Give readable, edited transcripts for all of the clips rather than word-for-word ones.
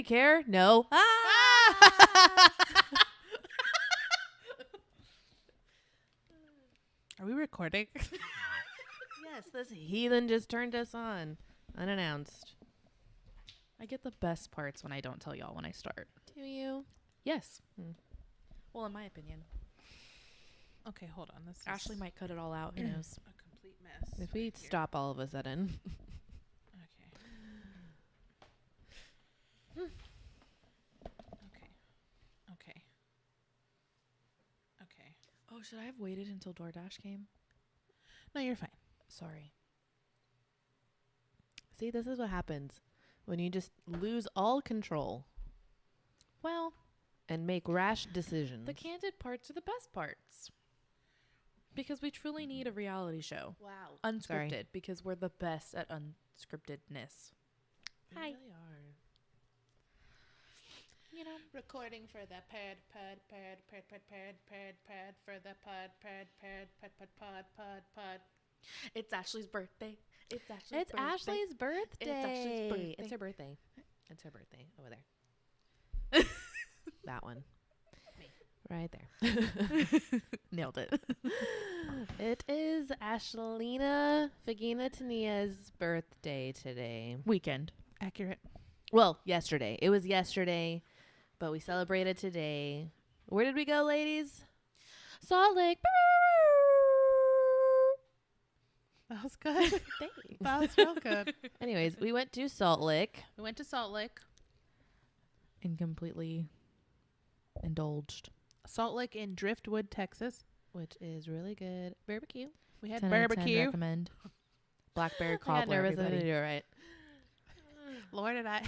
care? No. Ah! Are we recording? Yes, this heathen just turned us on unannounced. I get the best parts when I don't tell y'all when I start. Do you? Yes. Well, in my opinion. Okay, hold on. This Ashley is might cut it all out. Who knows? a complete mess. If we stop all of a sudden. Okay. Okay. Oh, should I have waited until DoorDash came? No, you're fine. Sorry. See, this is what happens when you just lose all control Well, and make rash decisions. the candid parts are the best parts. Because we truly need a reality show. Wow. Unscripted. Sorry. Because we're the best at unscriptedness. We Hi. really are. You know? Recording for the pod for the pod. It's Ashley's birthday. It's It's Ashley's birthday. Ashley's birthday. It's her birthday. It's her birthday. Over there. That one. Me. Right there. Nailed it. It is Ashlina Fagina Tania's birthday today. Weekend. Accurate. Well, yesterday. It was yesterday, but we celebrated today. Where did we go, ladies? Salt Lake. That was good. Thanks. That was real good. Anyways, we went to Salt Lake. We went to Salt Lake. And completely indulged. Salt Lake in Driftwood, Texas. Which is really good. Barbecue. We had 10 out of 10 barbecue. recommend. Blackberry I got cobbler, nervous. I didn't everybody. do it right. Lord and I.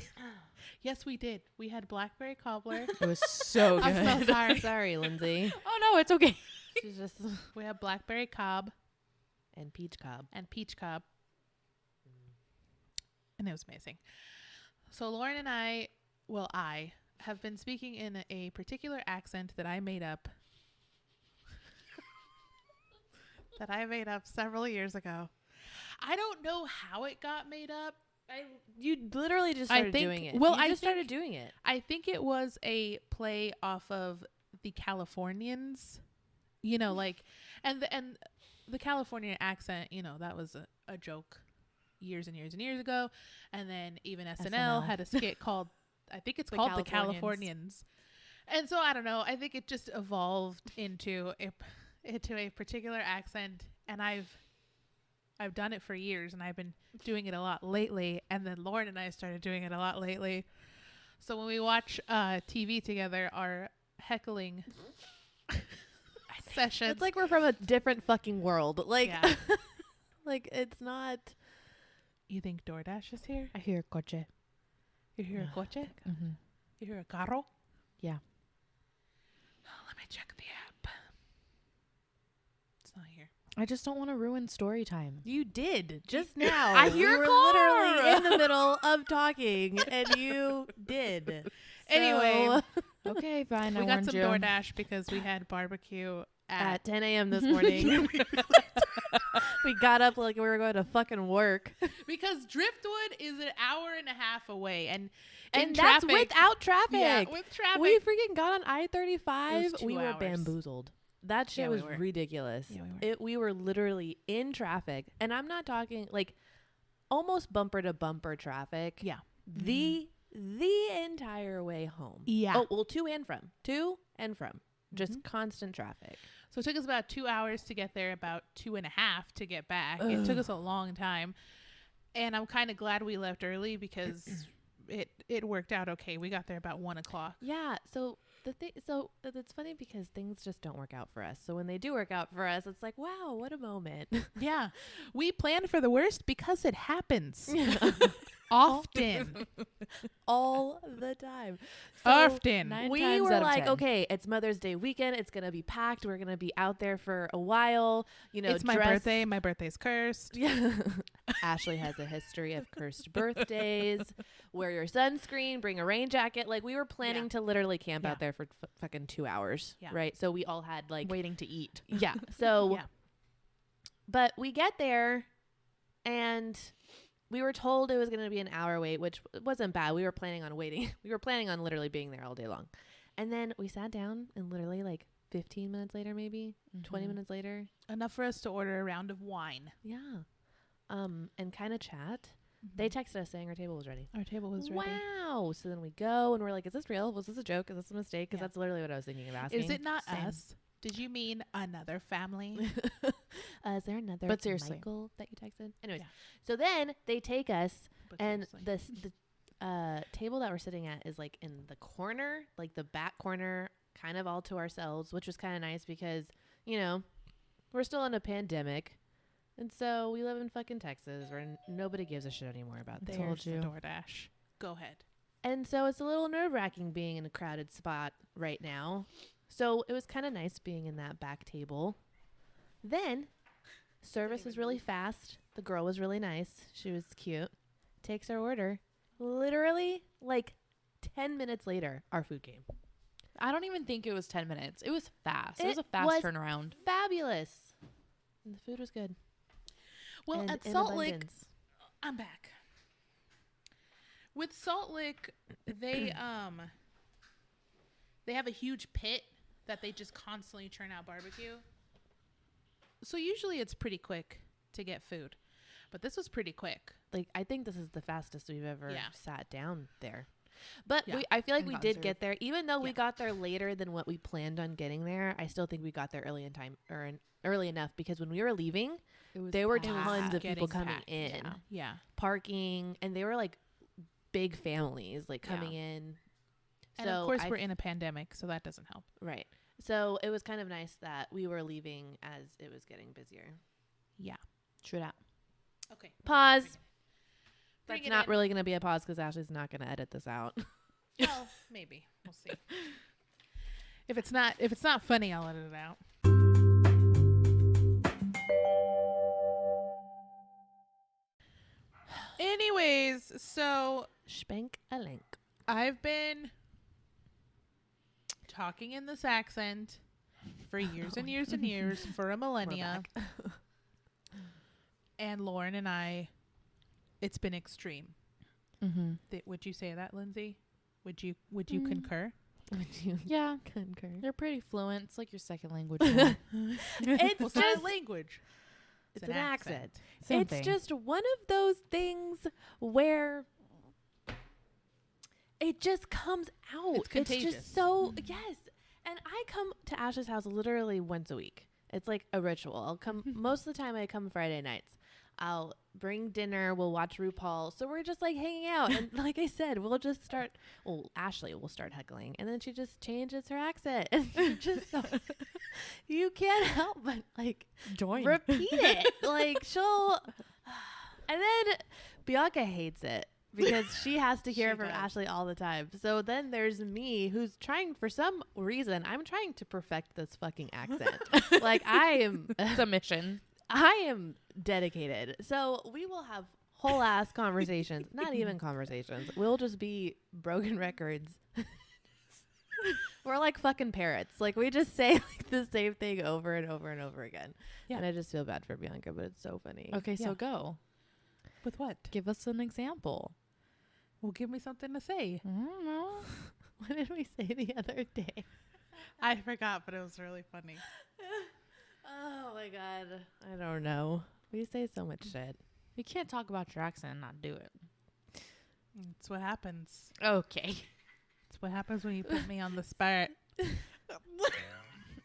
Yes, we did. We had blackberry cobbler. It was so good. I'm so sorry. Sorry, Lindsay. Oh, no, it's okay. She's just We had blackberry cobb and peach cobb. and peach cobb. And it was amazing. So Lauren and I have been speaking in a particular accent that I made up. That I made up several years ago. I don't know how it got made up. You literally just I started think- doing it. well, You I just started think- doing it. I think it was a play off of the Californians, you know, like, and the Californian accent, you know, that was a joke years and years and years ago. And then even SNL had a skit called, I think it's called The Californians. And so I don't know. I think it just evolved into a particular accent, and I've done it for years, and I've been doing it a lot lately. And then Lauren and I started doing it a lot lately. So when we watch TV together, our heckling sessions. It's like we're from a different fucking world. Like, Yeah. like it's not. You think DoorDash is here? I hear coche. You hear a coche? Mm-hmm. You hear a carro? Yeah. Oh, let me check the app. It's not here. I just don't want to ruin story time. You did just now. I hear we a were car. literally in the middle of talking, and you did. Anyway, Okay, fine. I we got warned some you. DoorDash because we had barbecue At 10 a.m. this morning, we got up like we were going to fucking work, because Driftwood is an hour and a half away, and and in that's traffic, without traffic. Yeah, with traffic. We freaking got on It I-35. was We 2 were hours. bamboozled. That shit Yeah, we was were. ridiculous. Yeah, we were. We were literally in traffic, and I'm not talking like almost bumper to bumper traffic. Yeah. The entire way home. Yeah. Oh, well, to and from. Just constant traffic. So it took us about 2 hours to get there, about 2.5 to get back. It took us a long time. And I'm kind of glad we left early because it worked out okay. We got there about 1 o'clock. Yeah. So it's funny because things just don't work out for us. So when they do work out for us, it's like, wow, what a moment. Yeah. We planned for the worst because it happens. Often. All the time. So Often. 9 we times were out of like, 10. okay, it's Mother's Day weekend. It's going to be packed. We're going to be out there for a while. You know, It's my birthday. My birthday's cursed. Yeah. Ashley has a history of cursed birthdays. Wear your sunscreen, bring a rain jacket. Like, we were planning to literally camp Yeah. out there for fucking 2 hours. Yeah. Right. So we all had like, Waiting to eat. yeah. So, Yeah. but we get there and we were told it was going to be an hour wait, which wasn't bad. We were planning on waiting. We were planning on literally being there all day long. And then we sat down and literally like 15 minutes later, maybe 20 minutes later. Enough for us to order a round of wine. Yeah. And kind of chat. They texted us saying our table was ready. Our table was ready. Wow. So then we go and we're like, is this real? Was this a joke? Is this a mistake? Because that's literally what I was thinking of asking. Is it not Same. us? Did you mean another family? Is there another But seriously. Michael that you texted? Anyways, Yeah. so then they take us But and seriously. the table that we're sitting at is like in the corner, like the back corner, kind of all to ourselves, which was kind of nice because, you know, we're still in a pandemic. And so we live in fucking Texas where nobody gives a shit anymore about this. There's the DoorDash. Go ahead. And so it's a little nerve-wracking being in a crowded spot right now. So it was kind of nice being in that back table. Then service was really fast. The girl was really nice. She was cute. Takes our order. Literally like 10 minutes later, our food came. I don't even think it was 10 minutes. It was fast. It was It a fast was turnaround. Fabulous. And the food was good. Well, And at in Salt Lake, abundance. I'm back. With Salt Lake, they have a huge pit that they just constantly churn out barbecue. So usually it's pretty quick to get food. But this was pretty quick. Like, I think this is the fastest we've ever Yeah. sat down there. But Yeah. I feel like And we gotten did served. get there. Even though we Yeah. got there later than what we planned on getting there, I still think we got there early in time or early enough because when we were leaving, It was there were packed. tons of people Getting coming packed, in, yeah. Yeah. parking, and they were like big families like coming Yeah. in. And So of course, I we're in a pandemic, so that doesn't help. right. So it was kind of nice that we were leaving as it was getting busier. Yeah. True that. Okay. Pause. Bring That's it not in. really going to be a pause because Ashley's not going to edit this out. Well, maybe. We'll see. If it's not funny, I'll edit it out. Anyways, so Spank a link. I've been talking in this accent for years and years and years, for a millennia. And Lauren and I, it's been extreme. Mm-hmm. Would you say that, Lindsay? Would you concur? Would you Yeah. concur? You're pretty fluent. It's like your second language. now. It's Well, it's not just a language. it's an accent. Same It's thing. just one of those things where it just comes out. It's contagious. just so yes. And I come to Ash's house literally once a week. It's like a ritual. I'll come most of the time. I come Friday nights. I'll bring dinner. We'll watch RuPaul. So we're just like hanging out. And like I said, we'll just start. Well, Ashley will start heckling, and then she just changes her accent, and you just you can't help but like Join. repeat it. Like she'll, and then Bianca hates it because she has to hear She it from does. Ashley all the time. So then there's me who's trying, for some reason, I'm trying to perfect this fucking accent. Like It's a mission. I am dedicated. So we will have whole ass conversations, not even conversations. We'll just be broken records. We're like fucking parrots. Like we just say like the same thing over and over and over again. Yeah. And I just feel bad for Bianca, but it's so funny. Okay, Yeah. so go. With what? Give us an example. Well, give me something to say. I don't know. What did we say the other day? I forgot, but it was really funny. Oh my god. I don't know. We say so much shit. You can't talk about your accent and not do it. It's what happens. Okay. It's what happens when you put me on the spot.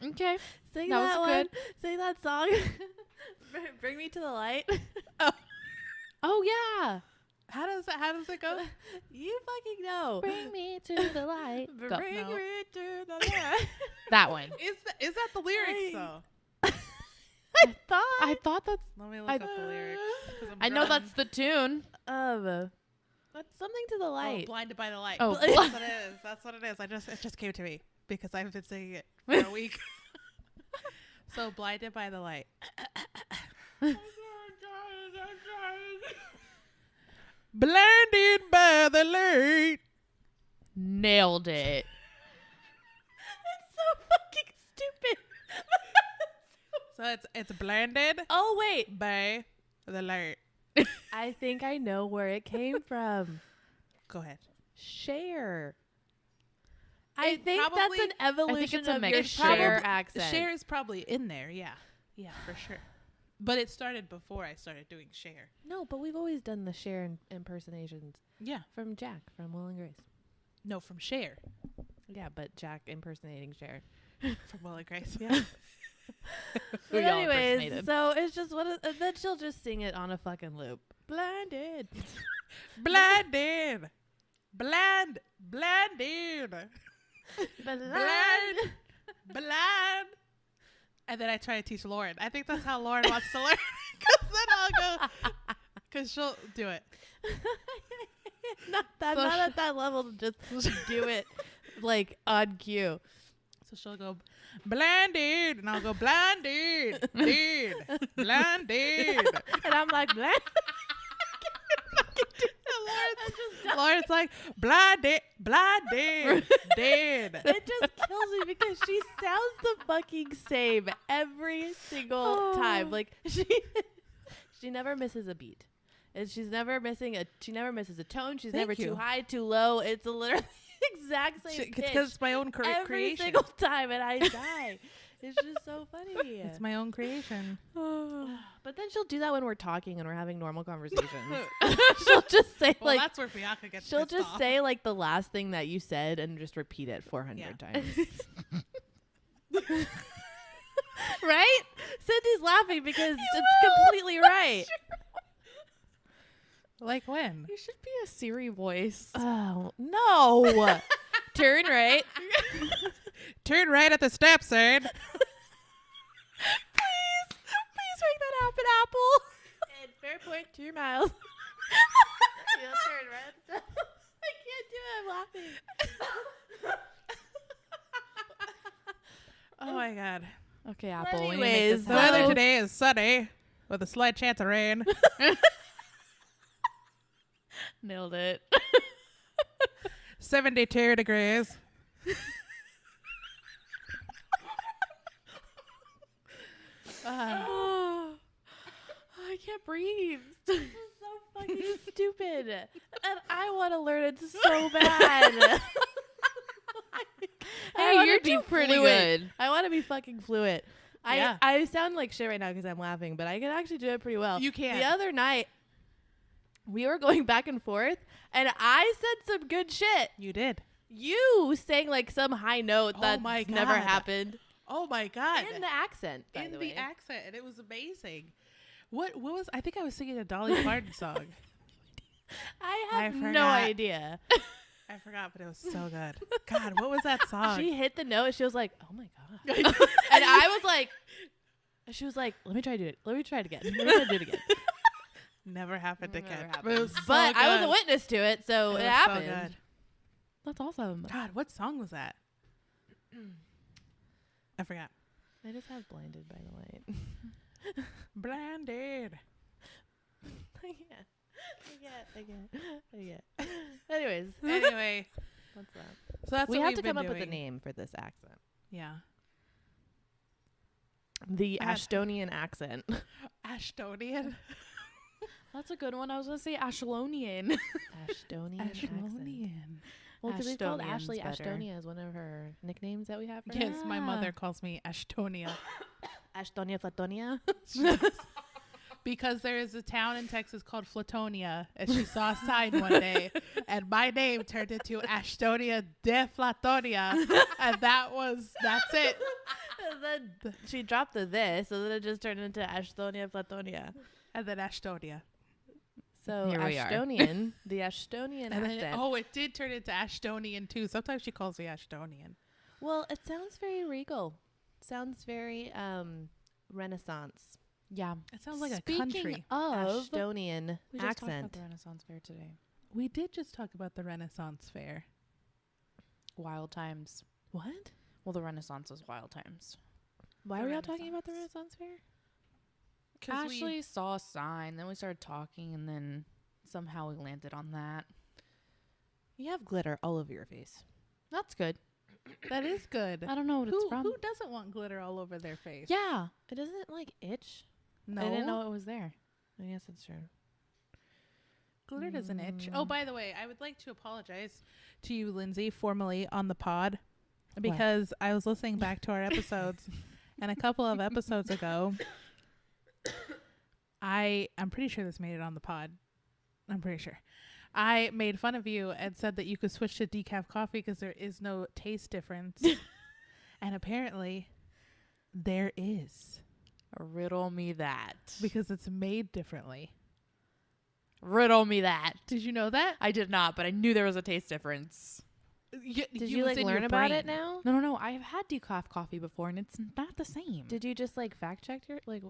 Okay. Sing That that, was one. good. Sing that song. Bring me to the light. Oh, yeah. How does it go? You fucking know. Bring me to the light. Go. Bring No. me to the light. That one. Is that the lyrics I- though? I thought. I thought that's... Let me look I- up the lyrics. 'Cause I'm I know drunk. that's the tune. That's something to the Oh, light. Blinded by the Light. Oh, That's what it is. That's what it is. It just came to me because I've been singing it for a week. So Blinded by the Light. Blinded by the light. Nailed it. That's so fucking stupid. So it's blinded Oh wait. by the light. I think I know where it came from. Go ahead. Share. I It think that's probably- an evolution it's a of mega your share. Share accent. Share is probably in there. Yeah. Yeah, for sure. But it started before I started doing Share. No, but we've always done the Share impersonations Yeah. from Jack from Will and Grace. No, from Share. Yeah, but Jack impersonating Share. From Will and Grace. Yeah. Who But y'all anyways, impersonated. so it's just and then she'll just sing it on a fucking loop. Blinded. Blinded. Blinded. Blind. And then I try to teach Lauren. I think that's how Lauren wants to learn. Because then I'll go. Because she'll do it. not at that level to just do it like on cue. So she'll go, blinded. And I'll go, blinded. Did. Blinded. And I'm like, blind. Lauren's like, blinded. Blinded. Dead. It just kills me because she sounds the fucking same every single time. Like she never misses a beat. And she never misses a tone. She's never too high, too low. It's a literally exact same pitch Because it's my own every creation. single time, and I die. It's just so funny. It's my own creation. But then she'll do that when we're talking and we're having normal conversations. She'll just say Well, like that's where Bianca gets she'll pissed just off. say like the last thing that you said and just repeat it 400 times. Right? Cindy's laughing because it's completely right. Like when? You should be a Siri voice. Oh no! Turn right. Turn right at the steps, sir. Please make that happen, Apple. And Fairpoint 2 miles. You'll turn right. I can't do it. I'm laughing. Oh my god. Okay, Apple. we need to make Anyways, this The weather So- today is sunny with a slight chance of rain. Nailed it. 72 degrees. Oh, I can't breathe. This is so fucking stupid. And I want to learn it so bad. Hey, wanna you're be doing pretty fluent. good. I want to be fucking fluent. Yeah. I sound like shit right now because I'm laughing, but I can actually do it pretty well. You can. The other night, we were going back and forth, and I said some good shit. You did. You sang like some high note Oh that my never God. happened. Oh my god. In the accent, by In the the way. accent, and it was amazing. What was? I think I was singing a Dolly Parton song. I I have no forgot. idea. I forgot, but it was so good. God, what was that song? She hit the note. She was like, "Oh my god," and I was like, "She was like, let me try to do it. Let me try it again. Let me try to do it again." Never happened Never again. happened. But it was so But I was a good. witness to it, so It it was so happened. good. That's awesome. God, what song was that? I forgot. I just have blinded by the light. Blinded. I can't. Anyways, Anyway, what's that? so that's We what have we've to been come up with a doing. name for this accent. Yeah. The Ash- Ashtonian accent. Ashtonian. That's a good one. I was gonna say Ashlonian. Ashtonian accent. Ashtonian. Well, because we called Ashtonian's Ashley better. Ashtonia is one of her nicknames that we have for Yes, her. my Yeah. mother calls me Ashtonia Ashtonia Flatonia. because there is a town in Texas called Flatonia, and she saw a sign one day, and my name turned into Ashtonia de Flatonia, and that's it. And then she dropped the this, so then it just turned into Ashtonia Flatonia. And then Ashtonia. So Here we are. Ashtonian, the Ashtonian And accent. then, it did turn into Ashtonian too. Sometimes she calls me Ashtonian. Well, it sounds very regal. Sounds very Renaissance. Yeah. It sounds like Speaking a country. of, Ashtonian we just talked about accent. the Renaissance Fair today. We did just talk about the Renaissance Fair. Wild times. What? Well, the Renaissance was wild times. Why The are we all talking about the Renaissance. Renaissance Fair? Ashley saw a sign, then we started talking, and then somehow we landed on that. You have glitter all over your face. That's good. That is good. I don't know what it's from. Who doesn't want glitter all over their face? Yeah. It doesn't like itch. No. I didn't know it was there. I guess it's true. Glitter doesn't itch. Oh, by the way, I would like to apologize to you, Lindsay, formally on the pod, because I was listening back to our episodes, and a couple of episodes ago, I'm pretty sure this made it on the pod. I'm pretty sure. I made fun of you and said that you could switch to decaf coffee because there is no taste difference. And apparently, there is. Riddle me that. Because it's made differently. Riddle me that. Did you know that? I did not, but I knew there was a taste difference. Did you like learn about it now? No. I've had decaf coffee before, and it's not the same. Did you just like fact check your like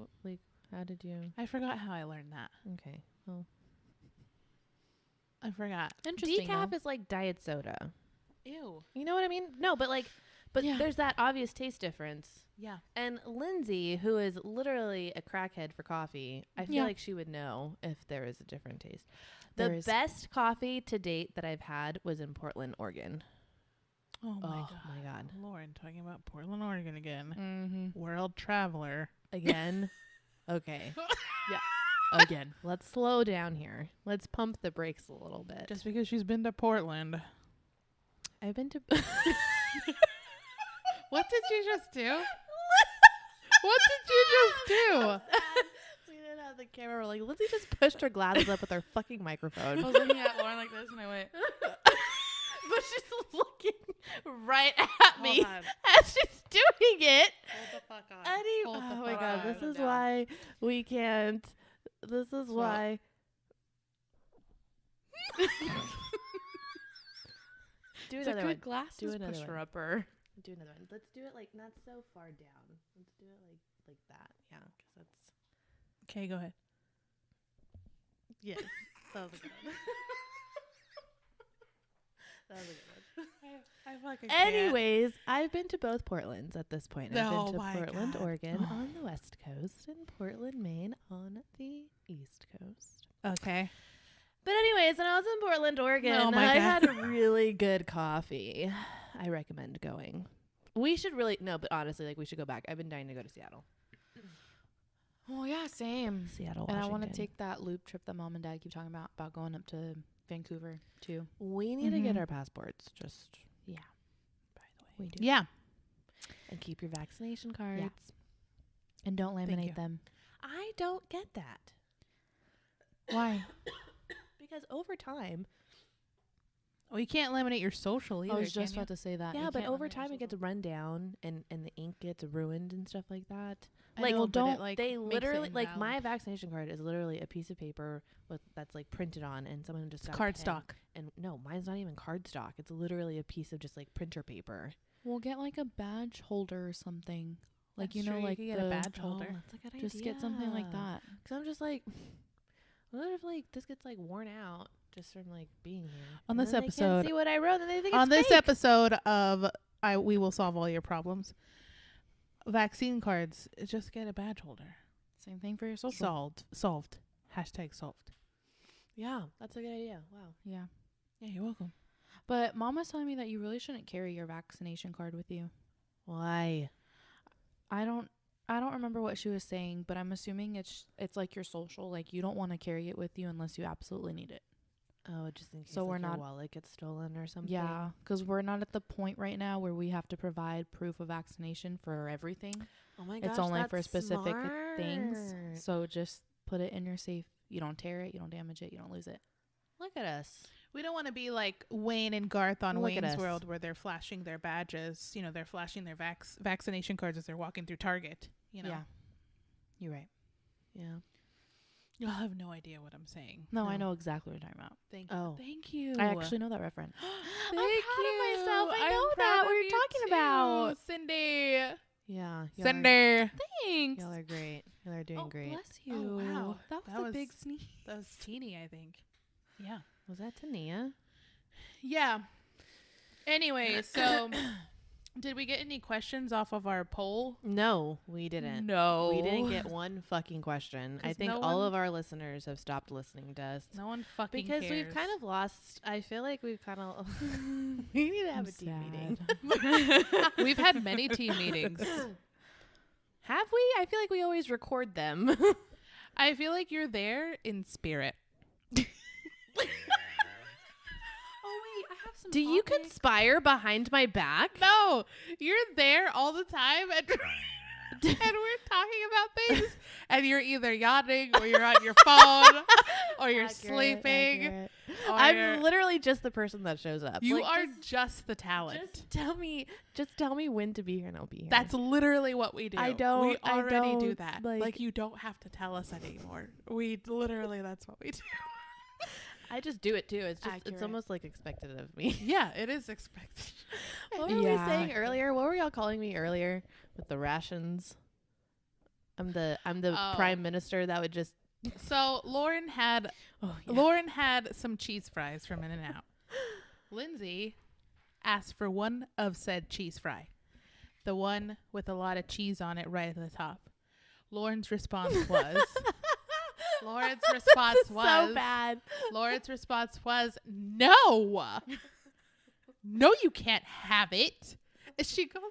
how did you? I forgot how I learned that. Okay. Well, I forgot. Interesting. Decaf is like diet soda. Ew. You know what I mean? No, but Yeah. there's that obvious taste difference. Yeah. And Lindsay, who is literally a crackhead for coffee, I feel like she would know if there is a different taste. The best coffee to date that I've had was in Portland, Oregon. Oh my God. Lauren talking about Portland, Oregon again. Mm-hmm. World traveler. Again? Okay. Yeah. Again. Let's slow down here. Let's pump the brakes a little bit. Just because she's been to Portland. I've been to... What did you just do? What did you just do? We didn't have the camera. We're like, Lindsay just pushed her glasses up with her fucking microphone. I was looking at Lauren like this, and I went... But she's looking right at me Hold on. as she's doing it. Hold the fuck on. Oh my God, this is why we can't. This is why. Do It's a another good one. glasses Do another pusher one. upper. Do another one. Let's do it like not so far down. Let's do it like that. Yeah, because that's. Okay, go ahead. Yes, that was a good one. That was a good one. I fucking can't. Anyways, I've been to both Portlands at this point. I've Oh been to my Portland, God. Oregon Oh. on the west coast and Portland, Maine on the east coast. Okay. But anyways, when I was in Portland, Oregon, Oh my I God. had a really good coffee. I recommend going. We should really, no, but honestly, like we should go back. I've been dying to go to Seattle. Oh, yeah, same. Seattle, And I Washington. want to take that loop trip that Mom and Dad keep talking about going up to Vancouver, too. We need to get our passports. Just, Yeah. by the way. We do. Yeah. And keep your vaccination cards. Yeah. And don't Thank you. laminate them. I don't get that. Why? Because over time, Well, you can't laminate your social either. I was just can you? about to say that. yeah, You but can't over laminate time your it gets social. run down and the ink gets ruined and stuff like that. I Like, know, well, but don't it, like, they makes it literally like invalid. my vaccination card is literally a piece of paper with that's like printed on and someone just got a card pen. stock. And no, mine's not even card stock. It's literally a piece of just like printer paper. We'll get like a badge holder or something. Like, That's you know, true, you like could get a the- badge holder. Oh, that's a good Just idea. get something like that. Because I'm just like, what if like this gets like worn out just from like being here? On And this then they episode- can't see what I wrote, and they think On it's this fake. episode of We Will Solve All Your Problems, vaccine cards, just get a badge holder. Same thing for your social. Solved. Hashtag solved. Yeah, that's a good idea. Wow. Yeah. Yeah, you're welcome. But Mom was telling me that you really shouldn't carry your vaccination card with you. Why? I don't remember what she was saying, but I'm assuming it's like your social. Like, you don't want to carry it with you unless you absolutely need it. Oh, just in case So like, we're your not- wallet gets stolen or something. Yeah, because we're not at the point right now where we have to provide proof of vaccination for everything. Oh my gosh, It's only for that's specific things. smart. So just put it in your safe. You don't tear it. You don't damage it. You don't lose it. Look at us. We don't want to be like Wayne and Garth on Look at Wayne's us. World, where they're flashing their badges. You know, they're flashing their vaccination cards as they're walking through Target. You know, Yeah. You're right. Yeah. you'll have no idea what I'm saying. No, I No. know exactly what you're talking about. Thank you. Oh. Thank you. I actually know that reference. Thank proud of myself. I I'm know proud that. of What you're you talking too, about. Cindy. Yeah. Cindy. Thanks. Y'all are great. Y'all are doing Oh, great. bless you. Oh, wow. That was That a was- big sneeze. That was teeny, I think. Yeah. Was that Tania? Yeah. Anyway, so did we get any questions off of our poll? No, we didn't. No. We didn't get one fucking question. I 'Cause think no all one- of our listeners have stopped listening to us. No one fucking Because cares. we've kind of lost. I feel like we've kind of. We need to have I'm a team sad. meeting. We've had many team meetings. Have we? I feel like we always record them. I feel like you're there in spirit. Oh wait, I have some. Do you topics. conspire behind my back? No, you're there all the time, and and we're talking about things, and you're either yawning or you're on your phone or you're sleeping. Accurate. Or I'm literally just the person that shows up. you Like, are just the talent. just tell me when to be here and I'll be here. That's literally what we do. I don't- We I already do don't, that. like- Like you don't have to tell us anymore. We literally, that's what we do. I just do it too. It's just Accurate. it's almost like expected of me. Yeah, it is expected. What were we Yeah. saying earlier? What were y'all calling me earlier with the rations? I'm the Oh. prime minister that would just So Lauren had some cheese fries from In-N-Out. Lindsay asked for one of said cheese fry, the one with a lot of cheese on it right at the top. Lauren's response was so bad. Lauren's response was no, you can't have it. And she goes,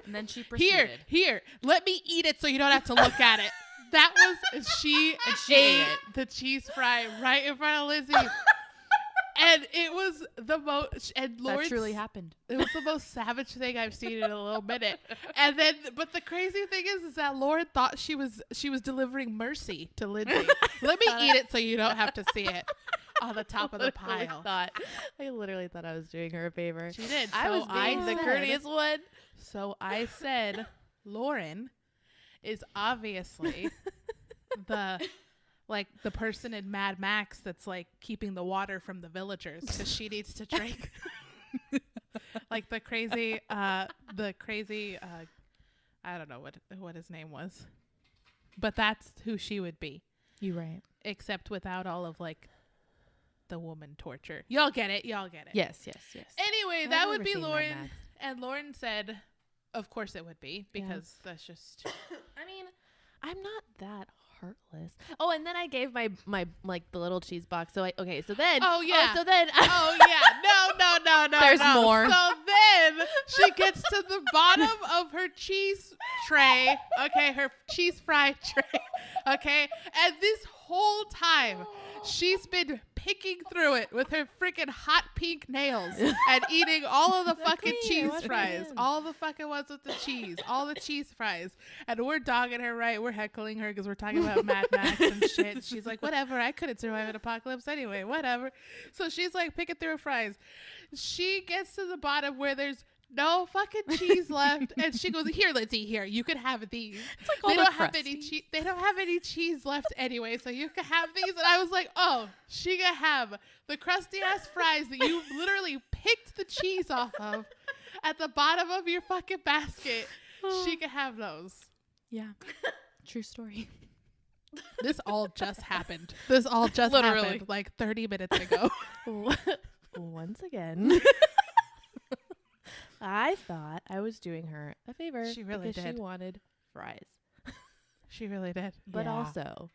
And then she proceeded. here, let me eat it so you don't have to look at it. That was she ate the cheese fry right in front of Lizzie. And it was the most, and Lauren, That truly happened. it was the most savage thing I've seen in a little minute. And then, but the crazy thing is that Lauren thought she was delivering mercy to Lindsay. Let me eat it so you don't have to see it on the top of the pile. I literally thought I was doing her a favor. She did. I So was being the said- courteous one. So I said, Lauren is obviously the person in Mad Max that's like keeping the water from the villagers because she needs to drink. Like the crazy, I don't know what his name was, but that's who she would be, You right. except without all of like the woman torture. Y'all get it. Yes. Anyway, I've that would never be seen Mad Lauren. Max. And Lauren said, of course it would be, because that's just... I mean, I'm not that heartless. Oh, and then I gave my like the little cheese box. So so then Oh, yeah. so then Oh, yeah. No. There's more. So then she gets to the bottom of her cheese tray. Okay, her cheese fry tray. Okay, and this whole time... she's been picking through it with her freaking hot pink nails and eating all of the fucking cheese fries. All the fucking ones with the cheese. All the cheese fries. And we're dogging her, right? We're heckling her because we're talking about Mad Max and shit. She's like, whatever. I couldn't survive an apocalypse anyway. Whatever. So she's like picking through her fries. She gets to the bottom where there's no fucking cheese left, and she goes, "Here, Lindsay, here, you can have these. It's like all They the don't have any crusties. cheese. They don't have any cheese left anyway, so you can have these." And I was like, "Oh, she gonna have the crusty ass fries that you literally picked the cheese off of at the bottom of your fucking basket. She can have those." Yeah. True story. This all just happened. This all just Literally. happened like 30 minutes ago. Once again. I thought I was doing her a favor. She really because did. She wanted fries, She really did. but Yeah. also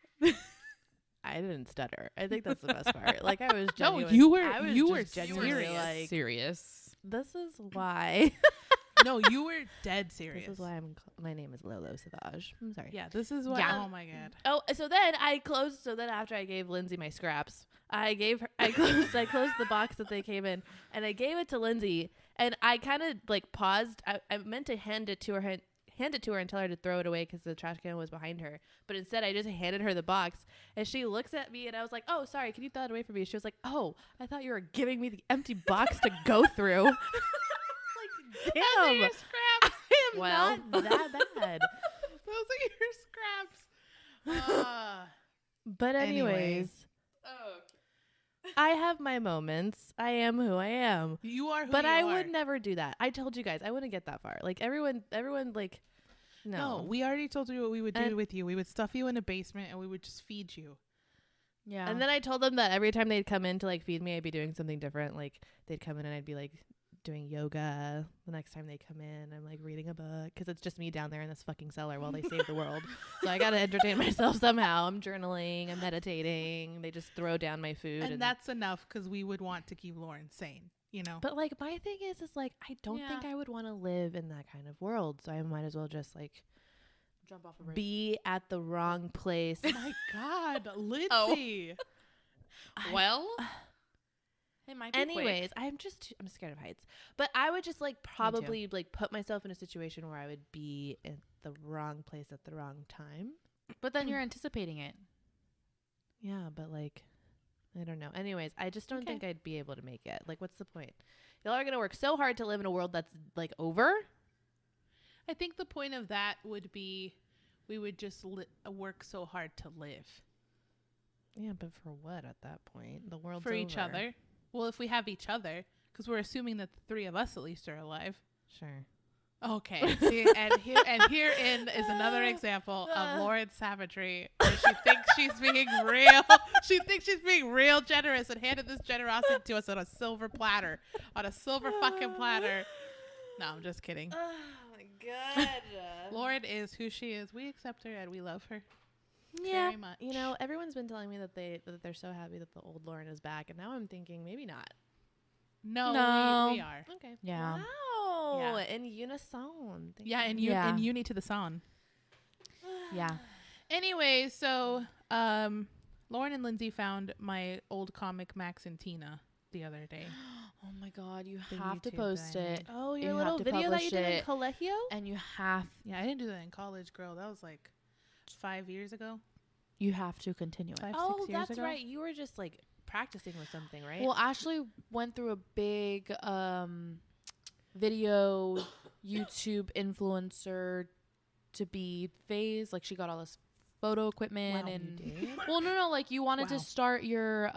I didn't stutter. I think that's the best part. Like I was No, genuine. you were I was you were just genuinely serious. like, Serious. this is why. No, you were dead serious. This is why my name is Lolo Savage. I'm sorry. Yeah, this is why. Yeah. Oh my god. Oh, so then I closed. So then after I gave Lindsay my scraps, I closed the box that they came in, and I gave it to Lindsay. And I kind of like paused. I meant to hand it to her and tell her to throw it away because the trash can was behind her. But instead, I just handed her the box, and she looks at me, and I was like, "Oh, sorry, can you throw it away from me?" She was like, "Oh, I thought you were giving me the empty box to go through." Like, Those are damn, your scraps. I am Well. not that bad. Those are your scraps. But Anyway. anyways, I have my moments. I am who I am. You are who But you I are. would never do that. I told you guys I wouldn't get that far. Like everyone like No, we already told you what we would do And- with you. We would stuff you in a basement and we would just feed you. Yeah. And then I told them that every time they'd come in to like feed me, I'd be doing something different. Like they'd come in and I'd be like doing yoga. The next time they come in, I'm like reading a book because it's just me down there in this fucking cellar while they save the world. So I gotta entertain myself somehow. I'm journaling. I'm meditating. They just throw down my food, And that's enough because we would want to keep Lauren sane, you know? But like my thing is like I don't Yeah. think I would want to live in that kind of world. So I might as well just like jump off a bridge. be at the wrong place. Oh my God, Lindsay. well, It might be anyways, I'm scared of heights. But I would just like probably like put myself in a situation where I would be in the wrong place at the wrong time. but then you're anticipating it. Yeah, but like I don't know. Anyways, I just don't Okay. think I'd be able to make it. Like, what's the point? Y'all are gonna work so hard to live in a world that's like over. I think the point of that would be we would just work so hard to live Yeah, but for what at that point? The world's for each over. other. Well, if we have each other, because we're assuming that the three of us at least are alive. Sure. Okay. See, and herein is another example of Lauren's savagery, where she thinks she's being real. She thinks she's being real generous and handed this generosity to us on a silver platter, fucking platter. No, I'm just kidding. Oh my god. Lauren is who she is. We accept her and we love her Yeah. very much. You know, everyone's been telling me that they're so happy that the old Lauren is back, and now I'm thinking maybe not. No. We are. Okay. Yeah. Wow. Yeah. In unison. Thank Yeah, you. and Yeah. and uni to the song. Yeah. Anyway, so Lauren and Lindsay found my old comic Max and Tina the other day. Oh my God, you The have to YouTube post that I it. made. Oh, You your have little to video that you publish did in it. Colegio? And you have Yeah, I didn't do that in college, girl. That was like 5 years ago. to continue it. 5, Oh, 6 years that's ago. right. You were just like practicing with something, right? Well, Ashley went through a big video YouTube influencer to be phase. Like she got all this photo equipment Wow, and you did? well, no, like you wanted Wow. to start your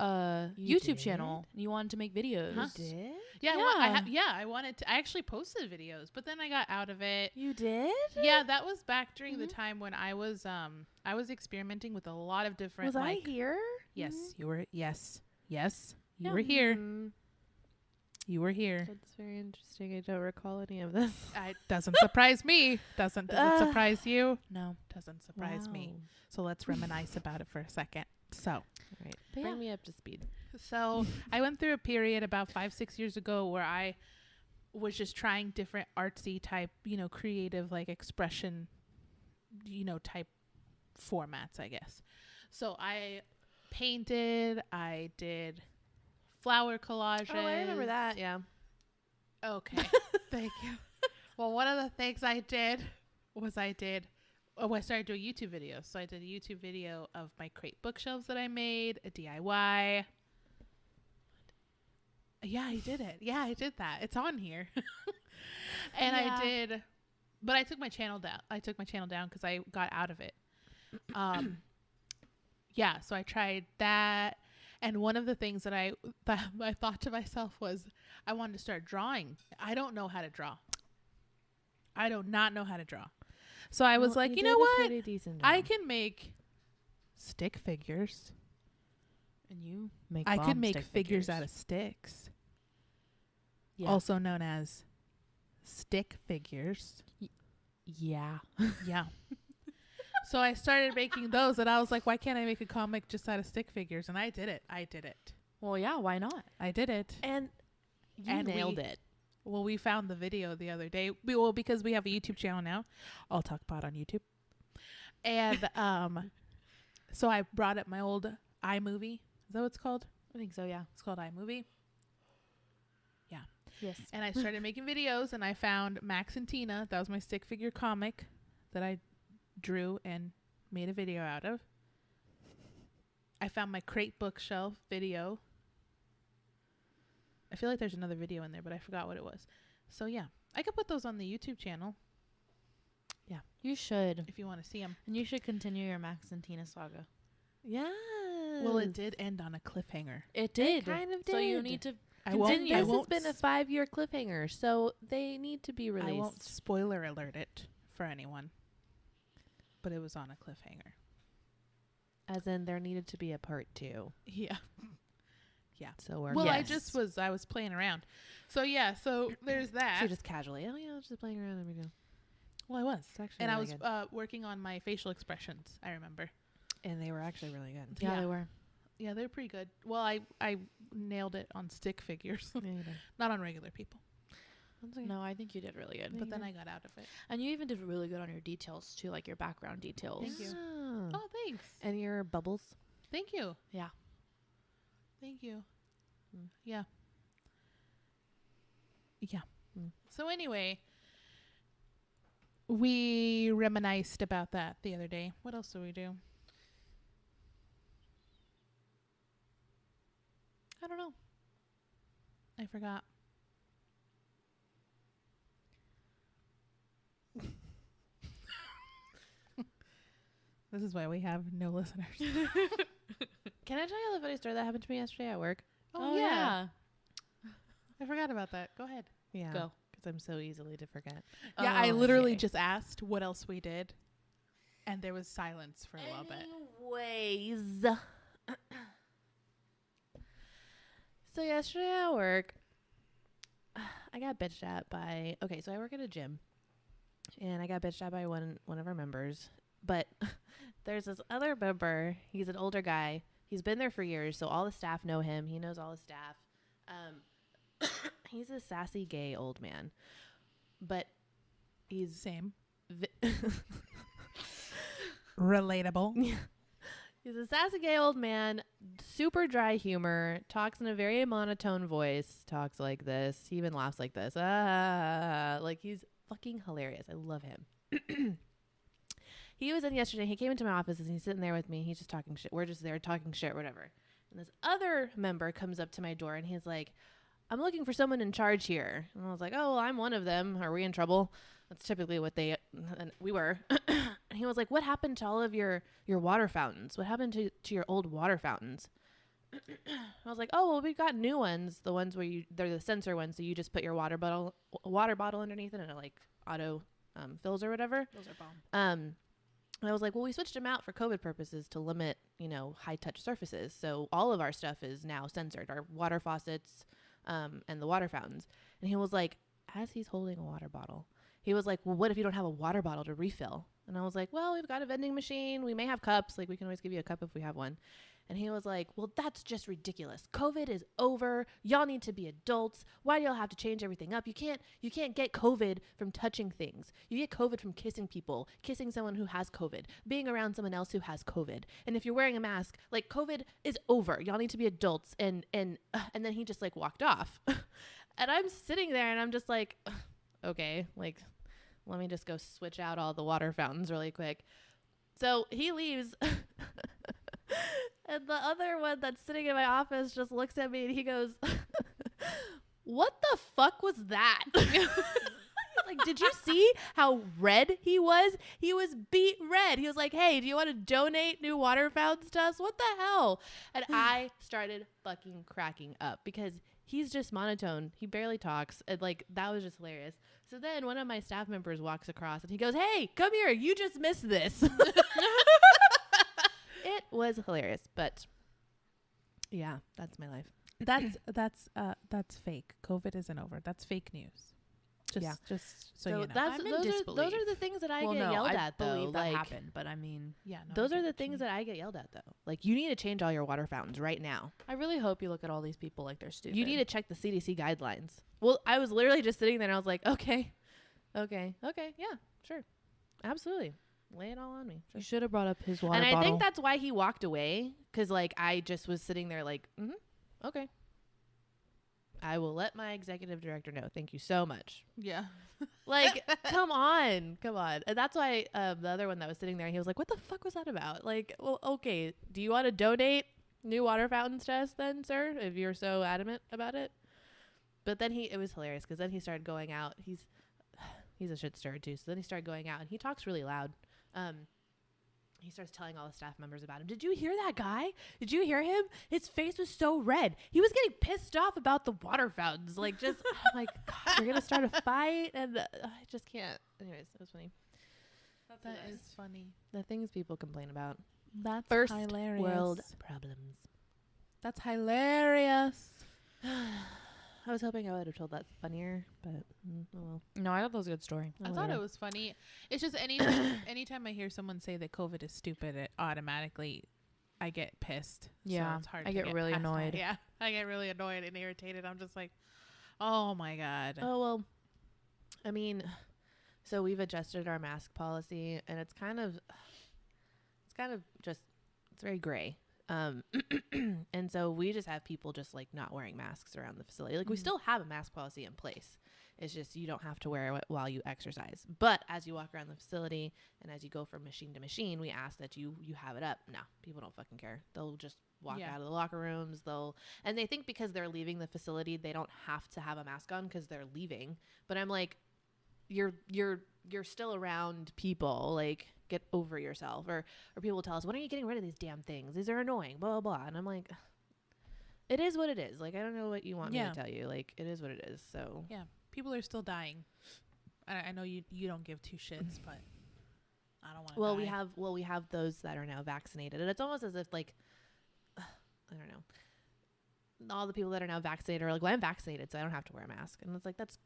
You YouTube did? channel. You wanted to make videos. Huh? You did? Yeah, Yeah. I wanted to. I actually posted videos, but then I got out of it. You did? Yeah, that was back during the Mhm. time when I was experimenting with a lot of different. Was like, I here? Yes, Mhm. you were. Yes, you Yeah. were here. Mm, You were here. that's very interesting. I don't recall any of this. It doesn't surprise me. Does it surprise you? No. Doesn't surprise me. Wow. So let's reminisce about it for a second. So, All right. But Bring yeah. me up to speed. I went through a period about 5-6 years ago where I was just trying different artsy type, creative like expression, type formats, I guess. So I painted, I did flower collages. Oh, I remember that. Yeah. Okay. Thank you. Well, one of the things I did was I started doing YouTube videos. So I did a YouTube video of my crate bookshelves that I made, a DIY. Yeah, I did it. Yeah, I did that. It's on here. And Yeah. but I took my channel down. Because I got out of it. Yeah, so I tried that. And one of the things that I thought to myself was I wanted to start drawing. I don't know how to draw. I do not know how to draw. So I was like, you know what? Pretty decent I job. can make stick figures. And you make I could bomb make stick figures out of sticks, yeah. also known as stick figures. Yeah. Yeah. So I started making those, and I was like, why can't I make a comic just out of stick figures? And I did it. Well, yeah, why not? I did it. And you And nailed we- it. Well, we found the video the other day. Because we have a YouTube channel now. I'll talk about on YouTube. And so I brought up my old iMovie. Is that what it's called? I think so, yeah. It's called iMovie. Yes. And I started making videos, and I found Max and Tina. That was my stick figure comic that I drew and made a video out of. I found my crate bookshelf video. I feel like there's another video in there, but I forgot what it was. So yeah, I could put those on the YouTube channel You should. if you want to see them. And you should continue your Max and Tina saga. Yeah. Well, it did end on a cliffhanger. It did. kind of So you did. need to I won't. Continue. I This has won't. been a 5-year cliffhanger, so they need to be I released. won't spoiler alert it for anyone. But it was on a cliffhanger. As in, there needed to be a part 2. Yeah. So we're Well, Yes. I was playing around. So yeah, so there's that. So just casually. Oh yeah, I was just playing around. There we go. Well, I was. It's actually And I really was good. working on my facial expressions, I remember. And they were actually really good. Yeah, Yeah. they were. Yeah, they're pretty good. Well, I nailed it on stick figures, Yeah, you did. not on regular people. That's okay. No, I think you did really good. Yeah, But you then did. I got out of it. And you even did really good on your details too, like your background details. Thank you. Yeah. Oh, thanks. And your bubbles. Thank you. Yeah. Thank you. Mm. Yeah. Yeah. Mm. So anyway, we reminisced about that the other day. What else do we do? I don't know. I forgot. This is why we have no listeners. Can I tell you the funny story that happened to me yesterday at work? Oh, yeah. I forgot about that. Go ahead. Yeah. Go. Because I'm so easily to forget. Yeah, I literally Okay. just asked what else we did, and there was silence for a little bit. Anyways. So yesterday at work, I got bitched at by, okay, so I work at a gym, and I got bitched at by one of our members, but there's this other member. He's an older guy. He's been there for years, so all the staff know him. He knows all the staff. He's a sassy gay old man, but he's Same. vi- Relatable. He's a sassy gay old man, super dry humor, talks in a very monotone voice, talks like this. He even laughs like this. Like he's fucking hilarious. I love him. He was in yesterday. He came into my office and he's sitting there with me. He's just talking shit. We're just there talking shit, whatever. And this other member comes up to my door and he's like, I'm looking for someone in charge here. And I was like, oh, well, I'm one of them. Are we in trouble? That's typically what we were. And he was like, what happened to all of your water fountains? What happened to your old water fountains? I was like, oh, well, we've got new ones. The ones where they're the sensor ones. So you just put your water bottle underneath it and it like auto fills or whatever. Those are bomb. And I was like, well, we switched them out for COVID purposes to limit, high touch surfaces. So all of our stuff is now censored, our water faucets, and the water fountains. And he was like, as he's holding a water bottle, he was like, well, what if you don't have a water bottle to refill? And I was like, well, we've got a vending machine. We may have cups. Like, we can always give you a cup if we have one. And he was like, well, that's just ridiculous. COVID is over. Y'all need to be adults. Why do y'all have to change everything up? You can't get COVID from touching things. You get COVID from kissing people, kissing someone who has COVID, being around someone else who has COVID. And if you're wearing a mask, like, COVID is over. Y'all need to be adults. And then he just like walked off. And I'm sitting there and I'm just like, okay, like, let me just go switch out all the water fountains really quick. So he leaves. And the other one that's sitting in my office just looks at me and he goes, what the fuck was that? He's like, did you see how red he was? He was beet red. He was like, hey, do you want to donate new water fountains to us? What the hell? And I started fucking cracking up because he's just monotone. He barely talks. And like, that was just hilarious. So then one of my staff members walks across and he goes, hey, come here. You just missed this. It was hilarious, but yeah, that's my life. That's fake. COVID isn't over. That's fake news. Just so you know. I'm in those disbelief. are the things that I Well, get no, yelled I at, though. believe that Like, happened, but I mean, Yeah. No, those are the things that I get yelled at, though. Like, you need to change all your water fountains right now. I really hope you look at all these people like they're stupid. You need to check the CDC guidelines. Well, I was literally just sitting there and I was like, okay, yeah, sure, absolutely. Lay it all on me. Sure. You should have brought up his water And bottle. I think that's why he walked away, because like I just was sitting there like, okay. I will let my executive director know. Thank you so much. Yeah. Like, come on. And that's why the other one that was sitting there, he was like, what the fuck was that about? Like, well, okay, do you want to donate new water fountains to us then, sir, if you're so adamant about it? But then it was hilarious because then he started going out. He's a shit stirrer too. So then he started going out and he talks really loud. He starts telling all the staff members about him. Did you hear that guy? Did you hear him? His face was so red. He was getting pissed off about the water fountains. Like, just, I'm like, God, we're going to start a fight. And I just can't. Anyways, it was funny. That is funny. The things people complain about. That's First hilarious. world problems. That's hilarious. I was hoping I would have told that funnier, but oh well. No, I thought that was a good story. I thought it was funny. It's just anytime I hear someone say that COVID is stupid, it automatically I get pissed. Yeah, so it's hard I to get really past that. annoyed. Yeah, I get really annoyed and irritated. I'm just like, oh my god. Oh well. I mean, so we've adjusted our mask policy, and it's kind of just it's very gray. And so we just have people just like not wearing masks around the facility. Like we still have a mask policy in place. It's just you don't have to wear it while you exercise. But as you walk around the facility and as you go from machine to machine, we ask that you have it up. No, people don't fucking care. They'll just walk out of the locker rooms. And they think because they're leaving the facility, they don't have to have a mask on because they're leaving. But I'm like, you're still around people. Like, get over yourself. Or people will tell us, when are you getting rid of these damn things? These are annoying, blah, blah, blah. And I'm like, it is what it is. Like, I don't know what you want me to tell you. Like, it is what it is. So yeah. People are still dying. I know you don't give two shits, but I don't want to. We have those that are now vaccinated, and it's almost as if like I don't know, all the people that are now vaccinated are like, well, I'm vaccinated, so I don't have to wear a mask, and it's like that's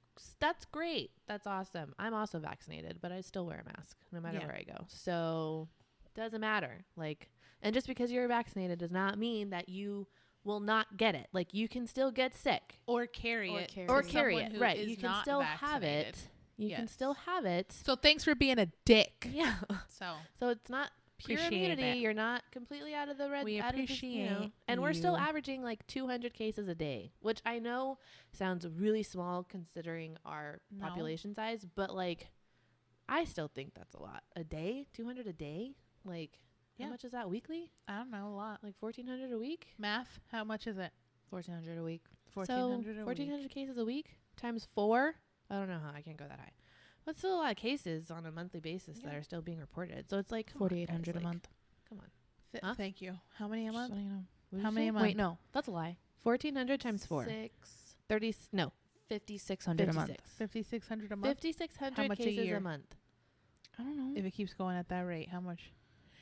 great, that's awesome. I'm also vaccinated, but I still wear a mask no matter where I go, so doesn't matter. Like, and just because you're vaccinated does not mean that you will not get it. Like, you can still get sick or carry it. Right, you can still have it. You can still have it. So thanks for being a dick. Yeah. So it's not pure immunity. It. You're not completely out of the red. We appreciate and we're still averaging like 200 cases a day, which I know sounds really small considering our population size, but like I still think that's a lot. A day? 200 a day? Like, how much is that weekly? I don't know, a lot. Like 1,400 a week? Math, how much is it? 1,400 a week. 1,400 cases a week times 4? I don't know how. I can't go that high. But still a lot of cases on a monthly basis that are still being reported. So it's like 4,800 a month. Come on. Thank you. How many a month? So, you know. How many a month? Wait, no. That's a lie. 1,400 times 4. 5,600 a month. 5,600 a month? 5,600 cases a month. I don't know. If it keeps going at that rate, how much?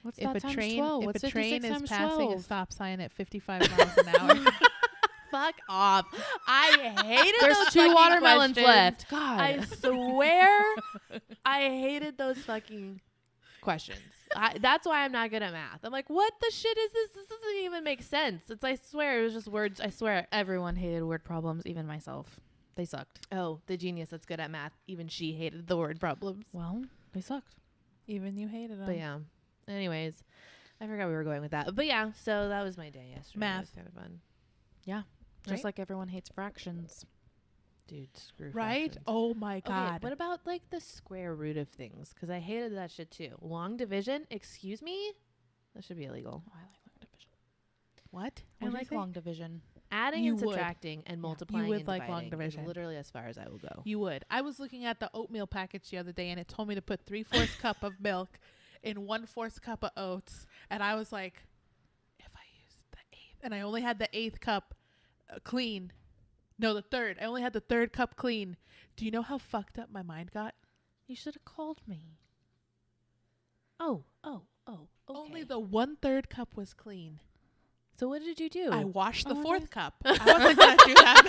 What's that times 12? If What's a train is passing 12? a stop sign at 55 miles an hour. Fuck off. I hated There's those 2 watermelons questions. left. God. I swear I hated those fucking questions. That's why I'm not good at math. I'm like, what the shit is this? This doesn't even make sense. I swear it was just words. I swear. Everyone hated word problems, even myself. They sucked. Oh, the genius that's good at math. Even she hated the word problems. Well, they sucked. Even you hated them. But yeah. Anyways, I forgot we were going with that. But yeah, so that was my day yesterday. Math. It was kind of fun. Yeah. Just Right? like everyone hates fractions. Dude, screw Right? fractions. Oh my God. Okay, what about like the square root of things? Because I hated that shit too. Long division? Excuse me? That should be illegal. Oh, I like long division. What? I like long division. Adding You and would. subtracting and multiplying would and like long dividing is division. literally as far as I will go. You would. I was looking at the oatmeal package the other day and it told me to put 3/4 cup of milk in 1/4 cup of oats. And I was like, if I use the 8th, and I only had the 8th cup clean. No, the 3rd. I only had the 3rd cup clean. Do you know how fucked up my mind got? You should have called me. Oh, okay. Only the 1/3 cup was clean. So what did you do? I washed the Oh, 4th nice. cup. I wasn't going to do that.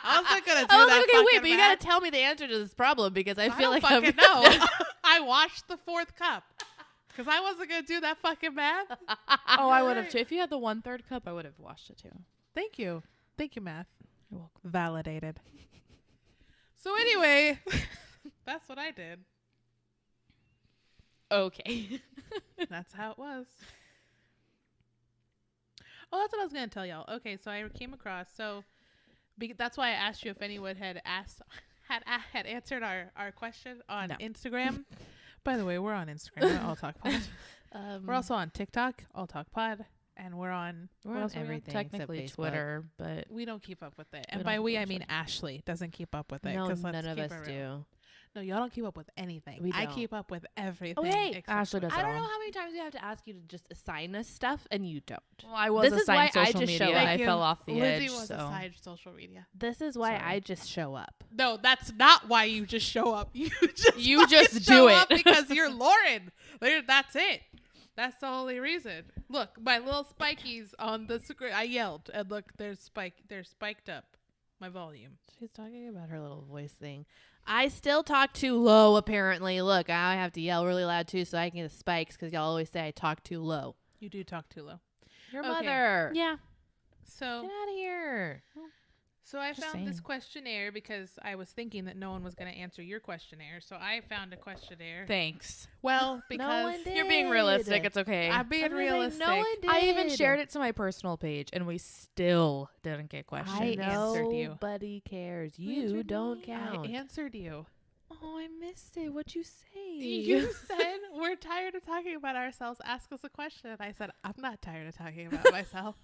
I wasn't going to do I was that. like, okay, wait, fucking but you math. gotta tell me the answer to this problem because I feel don't like I'm fucking know. I washed the 4th cup because I wasn't going to do that fucking math. Oh, I would have too. If you had the 1/3 cup, I would have washed it too. Thank you. Thank you, math. You're welcome. Validated. So anyway, that's what I did. Okay. That's how it was. Oh, that's what I was going to tell y'all. Okay, so I came across. So that's why I asked you if anyone had answered our question on Instagram. By the way, we're on Instagram at All Talk Pod. We're also on TikTok, All Talk Pod. And we're on everything technically except Twitter, but we don't keep up with it. We And don't by keep we, up I with mean it. Ashley doesn't keep up with it. No, let's none of keep us it real. do. No, y'all don't keep up with anything. We I don't. keep up with everything. Okay, except Ashley Twitter. does I it don't all. know how many times we have to ask you to just assign us stuff and you don't. well, I was This is why assigned I social just show media. up. I Thank you. fell off the Lizzie edge. was So assigned social media. This is why Sorry. I just show up. No, that's not why you just show up. You You just fucking do show it. up because you're Lauren. That's it. That's the only reason. Look, my little spikies on the screen. I yelled, and look, they're spiked up. My volume. She's talking about her little voice thing. I still talk too low, apparently. Look, I have to yell really loud, too, so I can get the spikes, because y'all always say I talk too low. You do talk too low. Your Okay. mother. yeah. So Get out of here. So I Just found this saying. questionnaire because I was thinking that no one was going to answer your questionnaire. So I found a questionnaire. Thanks. Well, because one did. You're being realistic. It's okay. I'm being I'm gonna say realistic. no one did. I even shared it to my personal page, and we still didn't get questions. I answered you. Nobody cares. What You you don't mean? count. I answered you. Oh, I missed it. What'd you say? You said we're tired of talking about ourselves. Ask us a question. I said I'm not tired of talking about myself.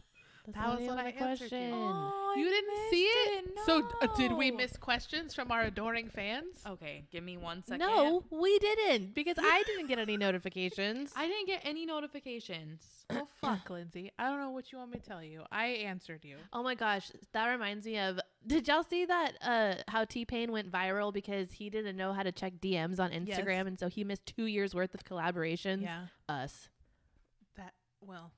That's That not was even what I the answered you. Oh, I You didn't see missed it? So did we No. miss questions from our adoring fans? Okay, give me 1 second. No, we didn't because I didn't get any notifications. I didn't get any notifications. Well, fuck, Lindsay. I don't know what you want me to tell you. I answered you. Oh my gosh, that reminds me of. Did y'all see that? How T-Pain went viral because he didn't know how to check DMs on Instagram, Yes. and so he missed 2 years worth of collaborations. Yeah. Us. Well,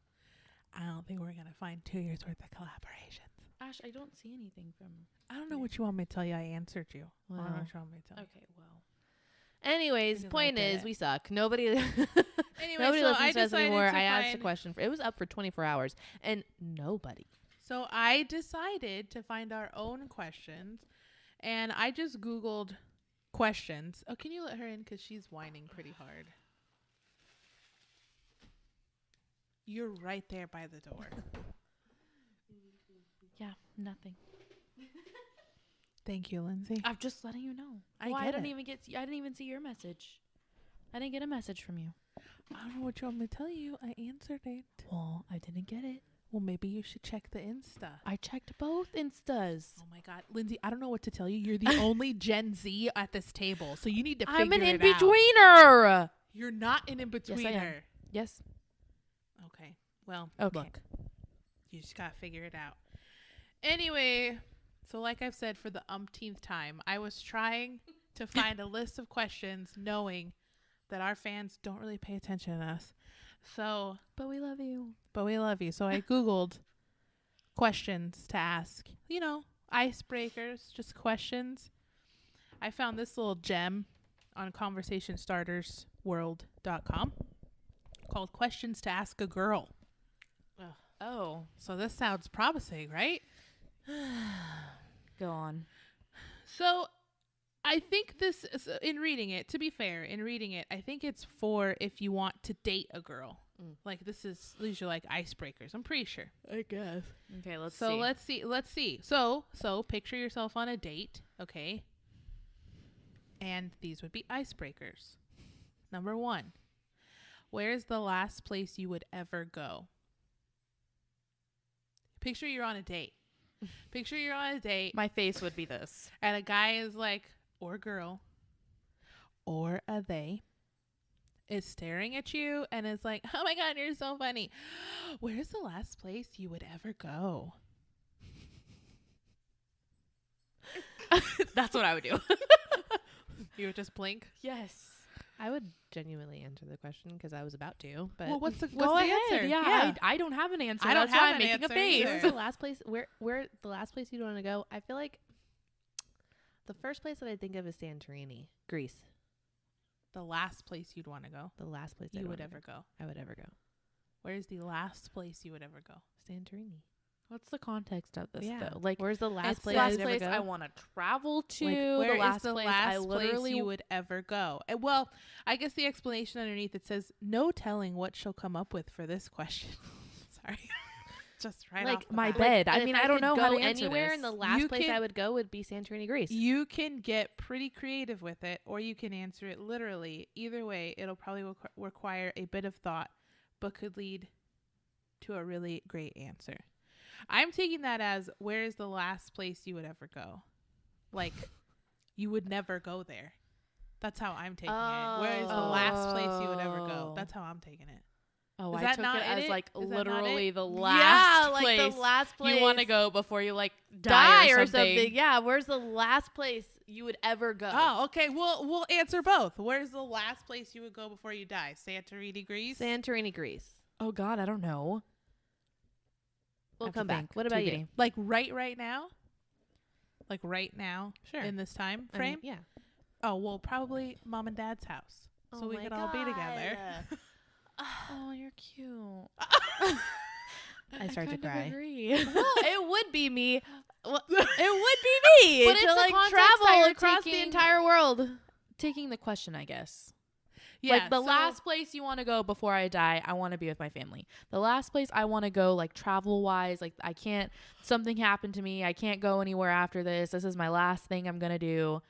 I don't think we're gonna find 2 years worth of collaborations. Ash, I don't see anything from. I don't know what you want me to tell you. I answered you. I don't know Wow. what you want me to tell you. Okay, well. Anyways, Because I point did is it. we suck. Nobody. Anyway, Nobody so listens I to us decided anymore. to I asked a find- question. It was up for 24 hours, and nobody. So I decided to find our own questions, and I just Googled questions. Oh, can you let her in? Because she's whining pretty hard. You're right there by the door. Yeah, nothing. Thank you, Lindsay. I'm just letting you know. I I get didn't it. even get. I didn't even see your message. I didn't get a message from you. I don't know what you want me to tell you. I answered it. Well, I didn't get it. Well, maybe you should check the Insta. I checked both Instas. Oh my God, Lindsay, I don't know what to tell you. You're the only Gen Z at this table, so you need to figure I'm an it out. in-betweener. You're not an in-betweener. Yes. Okay. Well, Okay. look. You just gotta figure it out. Anyway, so like I've said for the umpteenth time, I was trying to find a list of questions knowing that our fans don't really pay attention to us. So, But we love you. but we love you. So I Googled questions to ask. You know, icebreakers, just questions. I found this little gem on conversationstartersworld.com called Questions to Ask a Girl. Oh, So this sounds promising, right? go on. So I think this is, in reading it, to be fair, I think it's for if you want to date a girl. Mm. Like these are like icebreakers. I'm pretty sure. I guess. Okay, let's So see. let's see. So picture yourself on a date, okay? And these would be icebreakers. Number 1. Where's the last place you would ever go? Picture you're on a date. Picture you're on a date My face would be this. and a guy is like, or girl, or a they, is staring at you and is like, oh my God, you're so funny. Where's the last place you would ever go? That's what I would do. You would just blink. Yes. I would genuinely answer the question because I was about to. But Well, what's the Go ahead. answer? Yeah, I don't have an answer. I don't That's why have I'm an making answer a face. either. where's the last place? Where the last place you'd want to go? I feel like the first place that I think of is Santorini, Greece. The last place you'd want to go. The last place You I'd would wanna ever go. I would ever go. Where's the last place you would ever go? Santorini. What's the context of this Yeah. though? Like, Where's the last it's place the last I'd ever place go? I want to travel to. Like, the where is last the place last I literally place you would ever go? Well, I guess the explanation underneath it says, no telling what she'll come up with for this question. Sorry. Just right Like off the my bat. bed. I and mean, if I don't could know how go to answer anywhere, this. and the last You place can- I would go would be Santorini, Greece. You can get pretty creative with it, or you can answer it literally. Either way, it'll probably require a bit of thought, but could lead to a really great answer. I'm taking that as, where is the last place you would ever go? Like, you would never go there. That's how I'm taking it. Where is the last place you would ever go? Oh. That's how I'm taking it. Oh, Is I that took not it as it? like Is that not literally it? the yeah, last like place the last place you want to go before you like die die or something. Yeah, where's the last place you would ever go? Oh, okay. We'll answer both. Where's the last place you would go before you die? Santorini, Greece? Santorini, Greece. Oh God, I don't know. We'll Have to come back. think. What about you? TBD. Like right now? Like right now? Sure. In this time I frame? mean, yeah. Oh, well, probably mom and dad's house. So we my could all be together. God. Oh, you're cute. I start to kind of cry. agree. Well, it would be me. Well, it would be me But to it's the like context that travel you're across the taking- entire world. Taking the question, I guess. Yeah, Like the so- last place you want to go before I die, I want to be with my family. The last place I want to go, like travel wise, like I can't, something happened to me. I can't go anywhere after this. This is my last thing I'm going to do.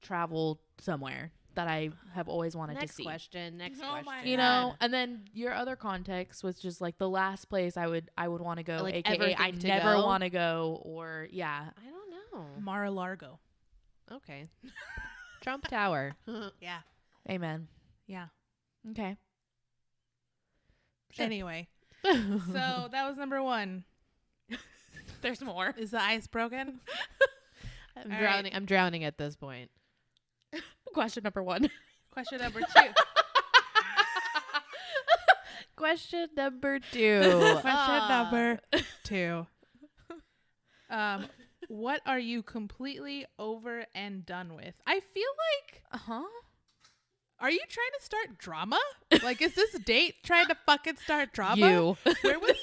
Travel somewhere that I have always wanted Next to see. question. Next Oh my question. You God. know, and then your other context was just like the last place I would want to go, Like, aka ever I think to never go? want to go, or yeah. I don't know. Mar-a-Lago. Okay. Trump Tower. Yeah. Amen. Yeah. Okay. Anyway, so that was number 1. There's more. Is the ice broken? I'm All drowning. I'm drowning at this point. Question number 1. Question number 2. Question number 2. Question number 2. What are you completely over and done with? I feel like, are you trying to start drama? Like, is this date trying to fucking start drama? You. Where was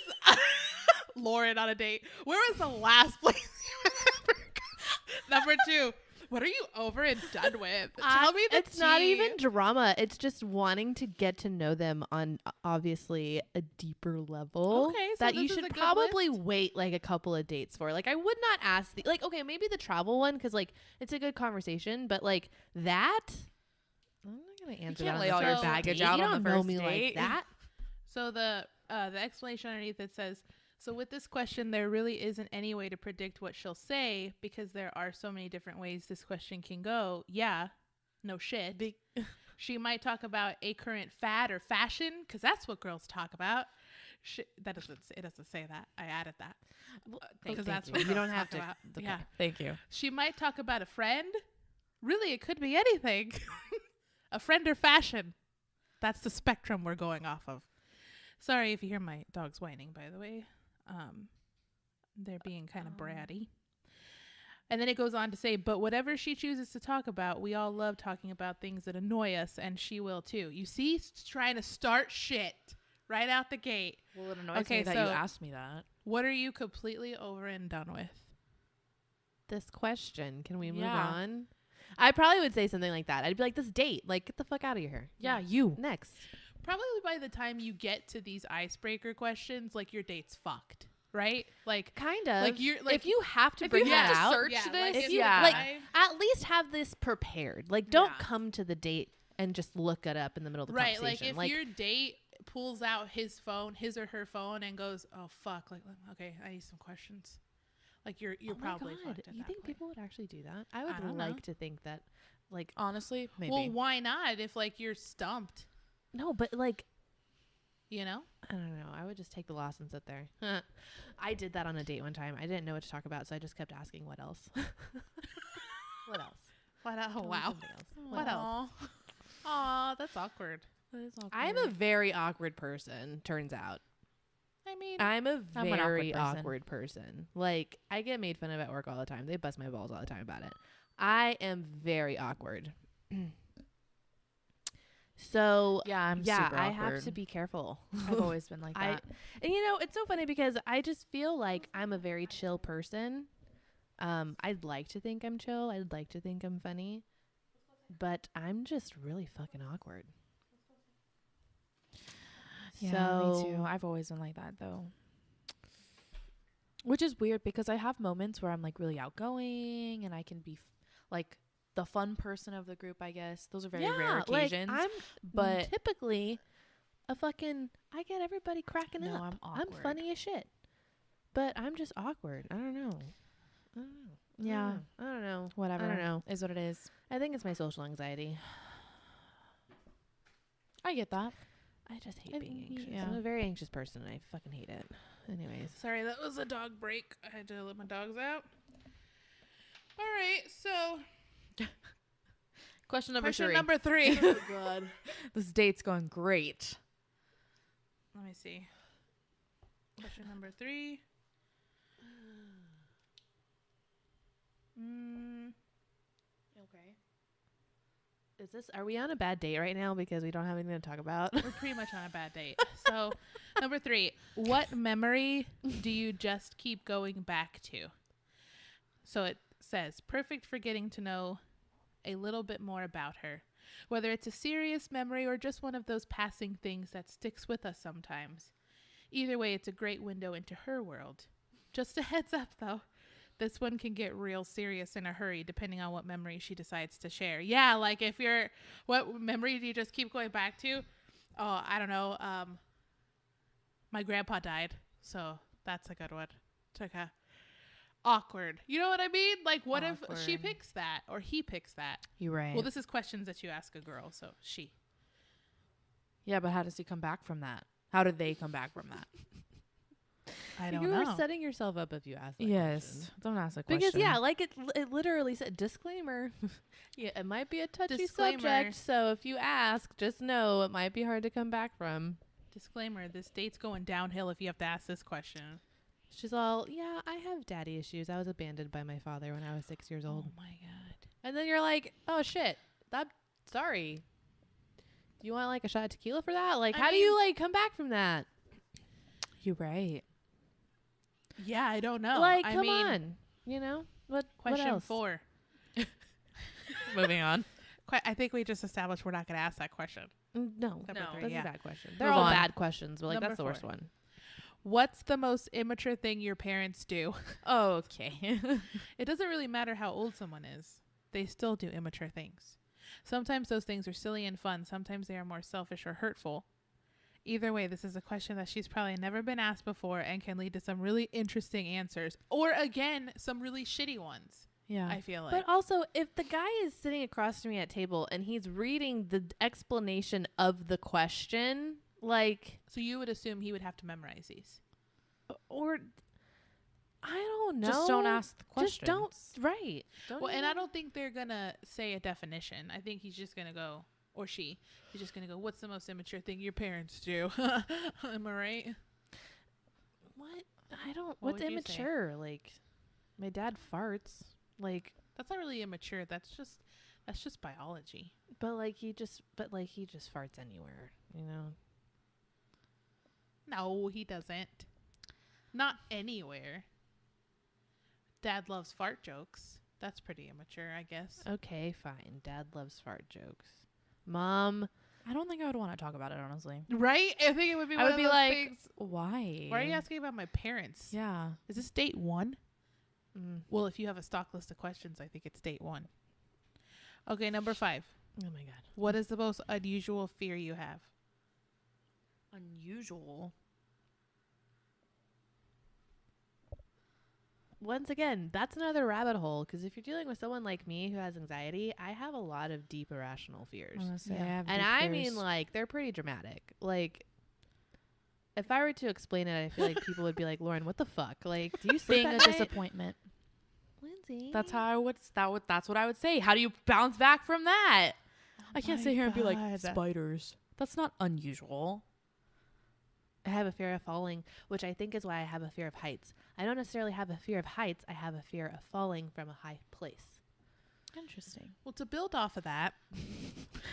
Lauren on a date? Where was the last place you ever got? Number 2. What are you over and done with? Tell me the It's not tea. even drama. It's just wanting to get to know them on obviously a deeper level. Okay, so that you this is should a good probably list? wait like a couple of dates for. Like I would not ask the like okay maybe the travel one because like it's a good conversation, but like that I'm not gonna answer can't that. lay on all the your first baggage date. out You on don't the know first me date. like that. So the explanation underneath it says, so with this question, there really isn't any way to predict what she'll say because there are so many different ways this question can go. Yeah, no shit. She might talk about a current fad or fashion because that's what girls talk about. That doesn't. It doesn't say that. I added that because that's what you girls don't have talk to. about. Okay. Yeah. Thank you. She might talk about a friend. Really, it could be anything. A friend or fashion. That's the spectrum we're going off of. Sorry if you hear my dogs whining, by the way. They're being kind of bratty. And then it goes on to say, but whatever she chooses to talk about, we all love talking about things that annoy us, and she will too. You see, it's trying to start shit right out the gate. Well, it annoys Okay, me that so- you asked me that. What are you completely over and done with? This question. Can we move Yeah. on? I probably would say something like that. I'd be like, this date. Like, get the fuck out of here. Yeah, you. Next. Probably by the time you get to these icebreaker questions, like your date's fucked, right? Like, Kind of. Like, you're- like, if you have to if bring you that have to out, search yeah, this, like, if if you yeah. like, I- at least have this prepared. Like, don't Yeah. come to the date and just look it up in the middle of the right, like conversation. if your date pulls out his phone, his or her phone, and goes, "Oh fuck," like, okay, I need some questions. Like you're oh my probably God, fucked at you that think point. people would actually do that? I would I don't like know. to think that, like, Honestly, maybe. Well, why not? If like you're stumped, no, but like, you know. I don't know. I would just take the loss and sit there. I did that on a date one time. I didn't know what to talk about, so I just kept asking, "What else? What else? What? Oh Tell me wow. something else. What else?" Aw, that's awkward. That is awkward. I'm a very awkward person. Turns out. I mean, I'm a I'm an very awkward person. awkward person. Like, I get made fun of at work all the time. They bust my balls all the time about it. I am very awkward. So, I'm yeah, super I awkward. have to be careful. I've always been like that. And you know, it's so funny because I just feel like I'm a very chill person. I'd like to think I'm chill. I'd like to think I'm funny. But I'm just really fucking awkward. Yeah, me too. I've always been like that though. Which is weird because I have moments where I'm like really outgoing and I can be like the fun person of the group, I guess. Those are very rare occasions. Like, I'm but typically a fucking I get everybody cracking No, up. I'm I'm awkward. funny as shit. But I'm just awkward. I don't know. yeah, I don't know. whatever. I don't know. Is what it is. I think it's my social anxiety. I get that. I just hate I being think, anxious. yeah. I'm a very anxious person and I fucking hate it. Anyways. sorry, that was a dog break. I had to let my dogs out. All right, so Question number question 3. number 3. Oh god. This date's going great. Let me see. Question number 3. Okay. Is this are we on a bad date right now because we don't have anything to talk about? We're pretty much on a bad date. So, number 3. What memory do you just keep going back to? So it says, perfect for getting to know a little bit more about her. Whether it's a serious memory or just one of those passing things that sticks with us sometimes. Either way, it's a great window into her world. Just a heads up, though. This one can get real serious in a hurry, depending on what memory she decides to share. Yeah, like if you're... What memory do you just keep going back to? Oh, I don't know. My grandpa died. So that's a good one. It's okay. Awkward. You know what I mean? Like, what if she picks that or he picks that? You're right. Well, this is questions that you ask a girl, so she. Yeah, but how does he come back from that? How did they come back from that? I don't you know. are setting yourself up if you ask that Yes. question. Don't ask a question. Because, yeah, like it literally said, disclaimer. Yeah, it might be a touchy Disclaimer. subject, so if you ask, just know it might be hard to come back from. Disclaimer, this date's going downhill if you have to ask this question. She's all, yeah, I have daddy issues. I was abandoned by my father when I was 6 years old. Oh, my God. And then you're like, oh, shit. Sorry. Do you want, like, a shot of tequila for that? Like, how do you, like, come back from that? You're right. Yeah, I don't know. Like, I come mean, on. You know? What Question else? 4. Moving on. I think we just established we're not going to ask that question. No. Number No. 3, That's yeah. a bad question. They're Move all on. bad questions, but, like, Number that's the worst 4. one. What's the most immature thing your parents do? Okay. It doesn't really matter how old someone is. They still do immature things. Sometimes those things are silly and fun. Sometimes they are more selfish or hurtful. Either way, this is a question that she's probably never been asked before and can lead to some really interesting answers. Or, again, some really shitty ones, Yeah. I feel like. But also, if the guy is sitting across from me at table and he's reading the explanation of the question, like, So you would assume he would have to memorize these. or I don't know. Just don't ask the questions. Just don't. Right. Don't Well, and I even- don't think they're going to say a definition. I think he's just going to go, or she, he's just going to go, what's the most immature thing your parents do? Am I right? What? I don't. What What's would you say? immature? Like, my dad farts. Like, That's not really immature. That's just biology. but he just farts anywhere. You know. No, he doesn't. Not anywhere. Dad loves fart jokes. That's pretty immature, I guess. Okay, fine. Dad loves fart jokes. Mom. I don't think I would want to talk about it, honestly. Right? I think it would be I one would of be those like, things. why? Why are you asking about my parents? Yeah. Is this date 1? Mm. Well, if you have a stock list of questions, I think it's date 1. Okay, number 5. Oh my god. What is the most unusual fear you have? Unusual. Once again, that's another rabbit hole. Because if you're dealing with someone like me who has anxiety, I have a lot of deep irrational fears. I'm gonna say Yeah. I have And deep I mean, fears. like, they're pretty dramatic. Like, if I were to explain it, I feel like people would be like, Lauren, what the fuck? Like, do you sleep being at a night? disappointment. Lindsay. That's how I would. That's what I would say. How do you bounce back from that? I can't my sit here and be like God. spiders. That's not unusual. I have a fear of falling, which I think is why I have a fear of heights. I don't necessarily have a fear of heights. I have a fear of falling from a high place. Interesting. Well, to build off of that,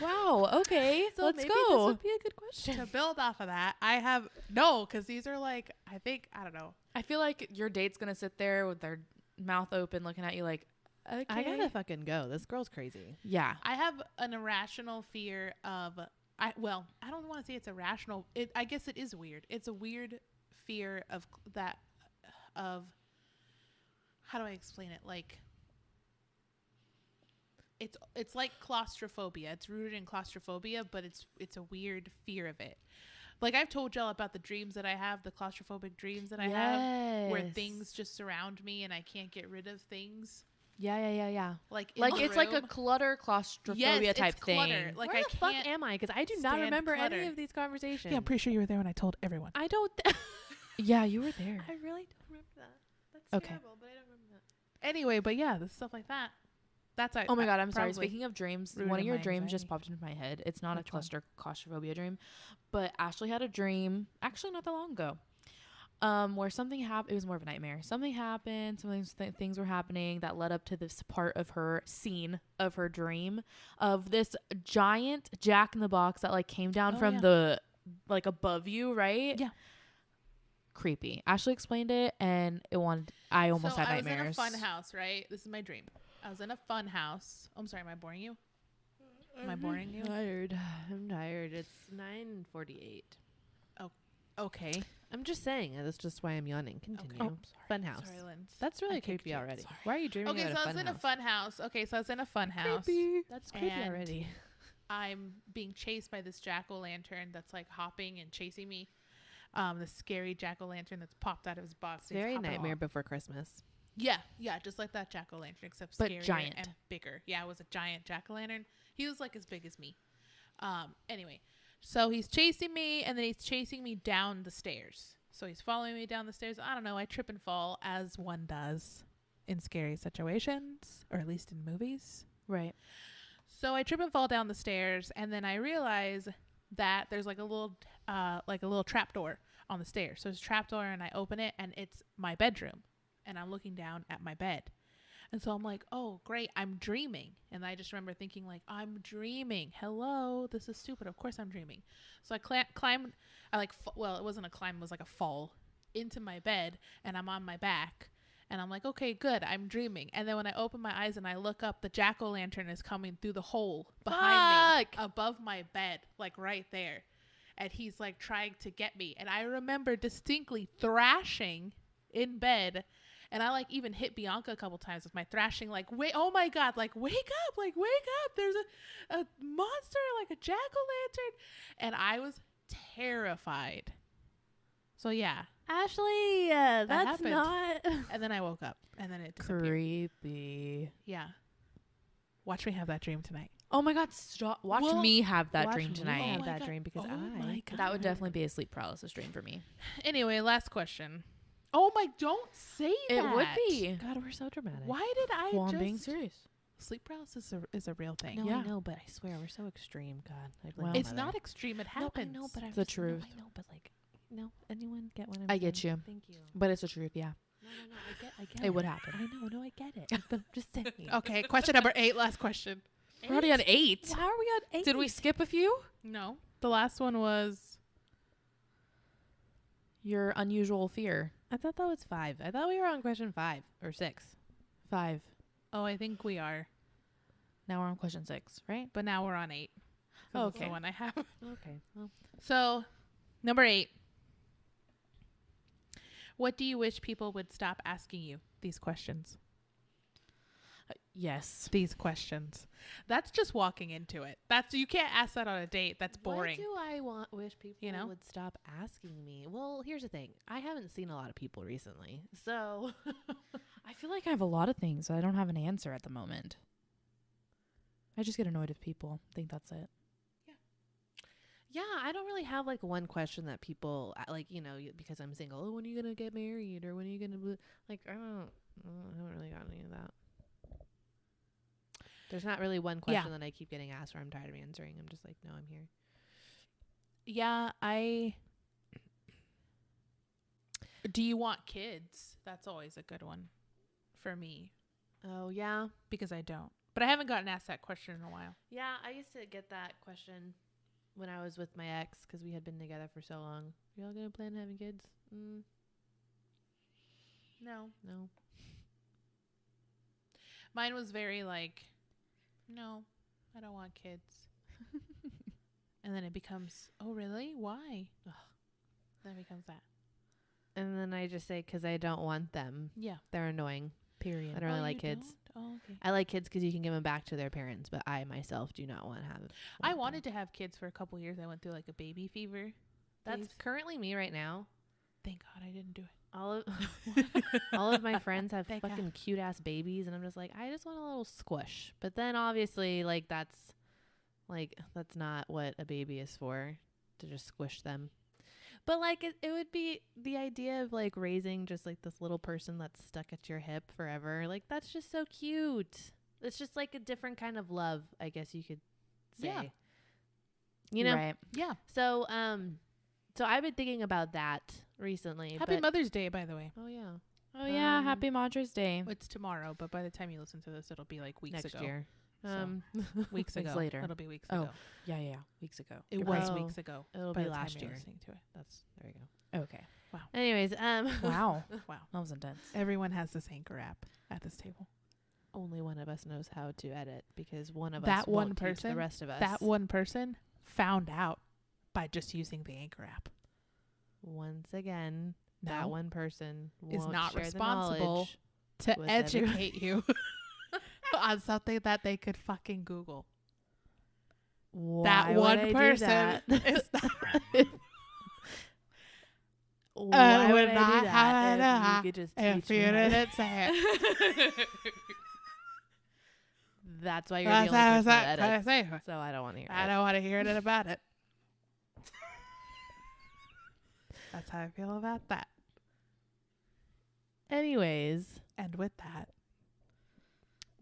Wow. Okay. So let's maybe go. This would be a good question. to build off of that, I have no, because these are like, I don't know. I feel like your date's gonna sit there with their mouth open, looking at you like, okay. I gotta fucking go. This girl's crazy. Yeah. I have an irrational fear of, I don't want to say it's irrational. I guess it is weird. It's a weird fear of that, of, how do I explain it? Like, it's like claustrophobia. It's rooted in claustrophobia, but it's a weird fear of it. Like, I've told y'all about the dreams that I have, the claustrophobic dreams that I have, where things just surround me and I can't get rid of things. Yeah. Like, in Like the it's like a room. clutter claustrophobia Yes, type it's thing. clutter. Like, Where I the fuck can't. am I? Because I do not stand remember clutter. any of these conversations. Yeah, I'm pretty sure you were there when I told everyone. I don't. Yeah, you were there. I really don't remember that. That's Okay. terrible, but I don't remember that. Anyway, but yeah, the stuff like that. That's Oh my god, I'm sorry. probably Speaking of dreams, rooted one of in your my dreams just anxiety. popped into my head. It's not Which a one? claustrophobia dream, but Ashley had a dream actually not that long ago. Where something happened. It was more of a nightmare. Something happened. Things were happening that led up to this part of her scene of her dream of this giant Jack in the Box that like came down Oh, from yeah. the like above you, right? Yeah. creepy. Ashley explained it, and I almost had nightmares. I was in a fun house, right? This is my dream. I was in a fun house. Oh, I'm sorry. Am I boring you? Am I boring you? I'm tired. It's 9:48. Oh, okay. I'm just saying. That's just why I'm yawning. Continue. Okay. Fun house. Sorry, Linz. That's really I kicked creepy you. already. Sorry. Why are you dreaming Okay, about so a I fun was in house? a fun house. Okay, so I was in a fun house. That's creepy And already. I'm being chased by this jack-o'-lantern that's like hopping and chasing me. The scary jack-o'-lantern that's popped out of his box. It's very Nightmare Before Christmas. Yeah, just like that jack-o'-lantern, except But scarier giant. and bigger. Yeah, it was a giant jack-o'-lantern. He was like as big as me. Anyway, so he's chasing me, and then he's chasing me down the stairs. So he's following me down the stairs. I don't know. I trip and fall, as one does in scary situations, or at least in movies. Right. So I trip and fall down the stairs, and then I realize that there's like a little trap door on the stairs. So it's a trap door, and I open it, and it's my bedroom, and I'm looking down at my bed. And so I'm like, oh, great, I'm dreaming. And I just remember thinking, like, I'm dreaming. Hello, this is stupid. Of course I'm dreaming. So I climbed, well, it wasn't a climb, it was like a fall into my bed, and I'm on my back. And I'm like, okay, good, I'm dreaming. And then when I open my eyes and I look up, the jack-o'-lantern is coming through the hole behind me, above my bed, like right there. And he's like trying to get me. And I remember distinctly thrashing in bed. And I like even hit Bianca a couple times with my thrashing, like, wait, oh my God, like, wake up. There's a monster, like a jack-o'-lantern. And I was terrified. So yeah. Ashley, that's happened. not. And then I woke up, and then it disappeared. Creepy. Yeah. Watch me have that dream tonight. Oh my God, stop. Watch Well, me have that Watch dream me tonight. have my that God. dream because Oh my God. That would definitely be a sleep paralysis dream for me. Anyway, last question. Oh my, don't say that. It would be. God, we're so dramatic. Why did I Well, I'm just... being serious. Sleep paralysis is a real thing. No, Yeah. I know, but I swear we're so extreme. God, I blame Well, my It's mother. not extreme. It No, happens. I know, but The truth. No, I know, but like, no, anyone get what I'm I get saying? you. Thank you. But it's the truth, yeah. No, I get It would happen. I know, no, I get it. But I'm just saying. Okay, question number 8. Last question. We're already on 8. How are we on 8? Did we skip a few? No. The last one was... Your unusual fear. I thought that was 5. I thought we were on question 5 or 6. 5. Oh, I think we are. Now we're on question 6, right? But now we're on 8. Oh, That's the okay. one I have. Okay. Well, So, number 8. What do you wish people would stop asking you these questions? Yes. These questions. That's just walking into it. You can't ask that on a date. That's boring. Why do I wish people know? would stop asking me? Well, here's the thing. I haven't seen a lot of people recently. So I feel like I have a lot of things, but I don't have an answer at the moment. I just get annoyed with people. I think that's it. yeah, I don't really have like one question that people like, because I'm single. Oh, when are you going to get married? Or when are you going to like, I haven't really got any of that. There's not really one question that I keep getting asked or I'm tired of answering. I'm just like, no, I'm here. Yeah, do you want kids? That's always a good one for me Oh, yeah. because I don't. But I haven't gotten asked that question in a while. Yeah, I used to get that question when I was with my ex because we had been together for so long. Y'all going to plan having kids? No. No. Mine was very like, no, I don't want kids. And then it becomes, oh, really? Why? Ugh. Then it becomes that. And then I just say, because I don't want them. Yeah. They're annoying. Period. I don't really Oh, like you kids. don't? Oh, okay. I like kids because you can give them back to their parents, but I myself do not want to have. I wanted to have kids for a couple years. I went through like a baby fever. That's phase. currently me right now. Thank God I didn't do it. All of my friends have Thank fucking God. cute ass babies, and I'm just like, I just want a little squish. But then obviously, that's not what a baby is for, to just squish them. But like it would be the idea of like raising just like this little person that's stuck at your hip forever. Like that's just so cute. It's just like a different kind of love, I guess you could say. Yeah. You know. Right. Yeah. So so I've been thinking about that recently. Happy but Mother's Day, by the way. Oh yeah. Oh, yeah. Happy Mother's Day. It's tomorrow, but by the time you listen to this, it'll be like weeks Next ago. year. So, weeks ago. later. It'll be weeks Oh, ago. Yeah. Weeks ago. It You're was right. Well, weeks ago. it'll by be the time last you're year. listening to it. There you go. Okay. Wow. Anyways, Wow. Wow. That was intense. Everyone has this Anchor app at this table. only one of us knows how to edit because one of us That one won't teach person- the rest of us. That one person found out by just using the Anchor app. Once again, No, that one person is won't not share the responsible knowledge to with everyone. educate you on something that they could fucking Google. Why That would one I do person that? is not. Why would I not do that have if you could just If teach you me how to- didn't say it. That's why you're That's the how I only was person that gonna edits. say. So I don't want to hear I it. don't want to hear it about it. That's how I feel about that. Anyways, And with that,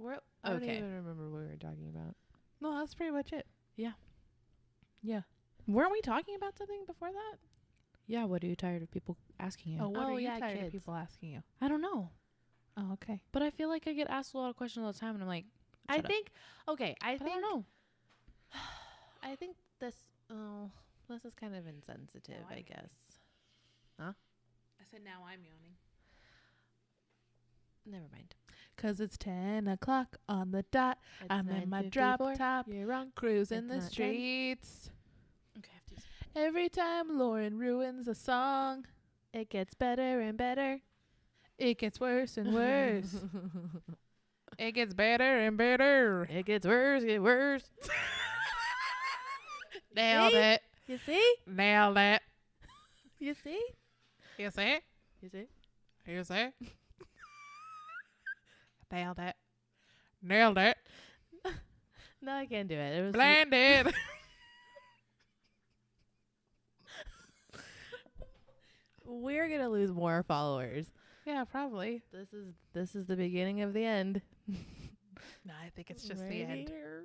I don't Okay. even remember what we were talking about. no, that's pretty much it. Yeah. Yeah. Weren't we talking about something before that? Yeah. What are you tired of people asking you? Oh, what Oh, are you yeah, tired of kids. people asking you? I don't know. Oh, okay. But I feel like I get asked a lot of questions all the time, and I'm like, I shut up. think. Okay, I But I think. don't know. I think this. Oh, this is kind of insensitive. Oh, I guess. I said now I'm yawning. Never mind. 'Cause it's 10 o'clock on the dot. It's I'm in my drop 9:54. top, You're wrong. cruising It's the not 10. streets. Okay. I have to use Every time Lauren ruins a song, It gets better and better. it gets worse and worse. It gets better and better. It gets worse. Get worse. Nailed See? it. You see? Nailed it. You see? You see? You see? You see? Nailed it. Nailed it. No, I can't do it. It was. Blended. We're gonna lose more followers. Yeah, probably. This is the beginning of the end. No, I think it's just Right the end. here.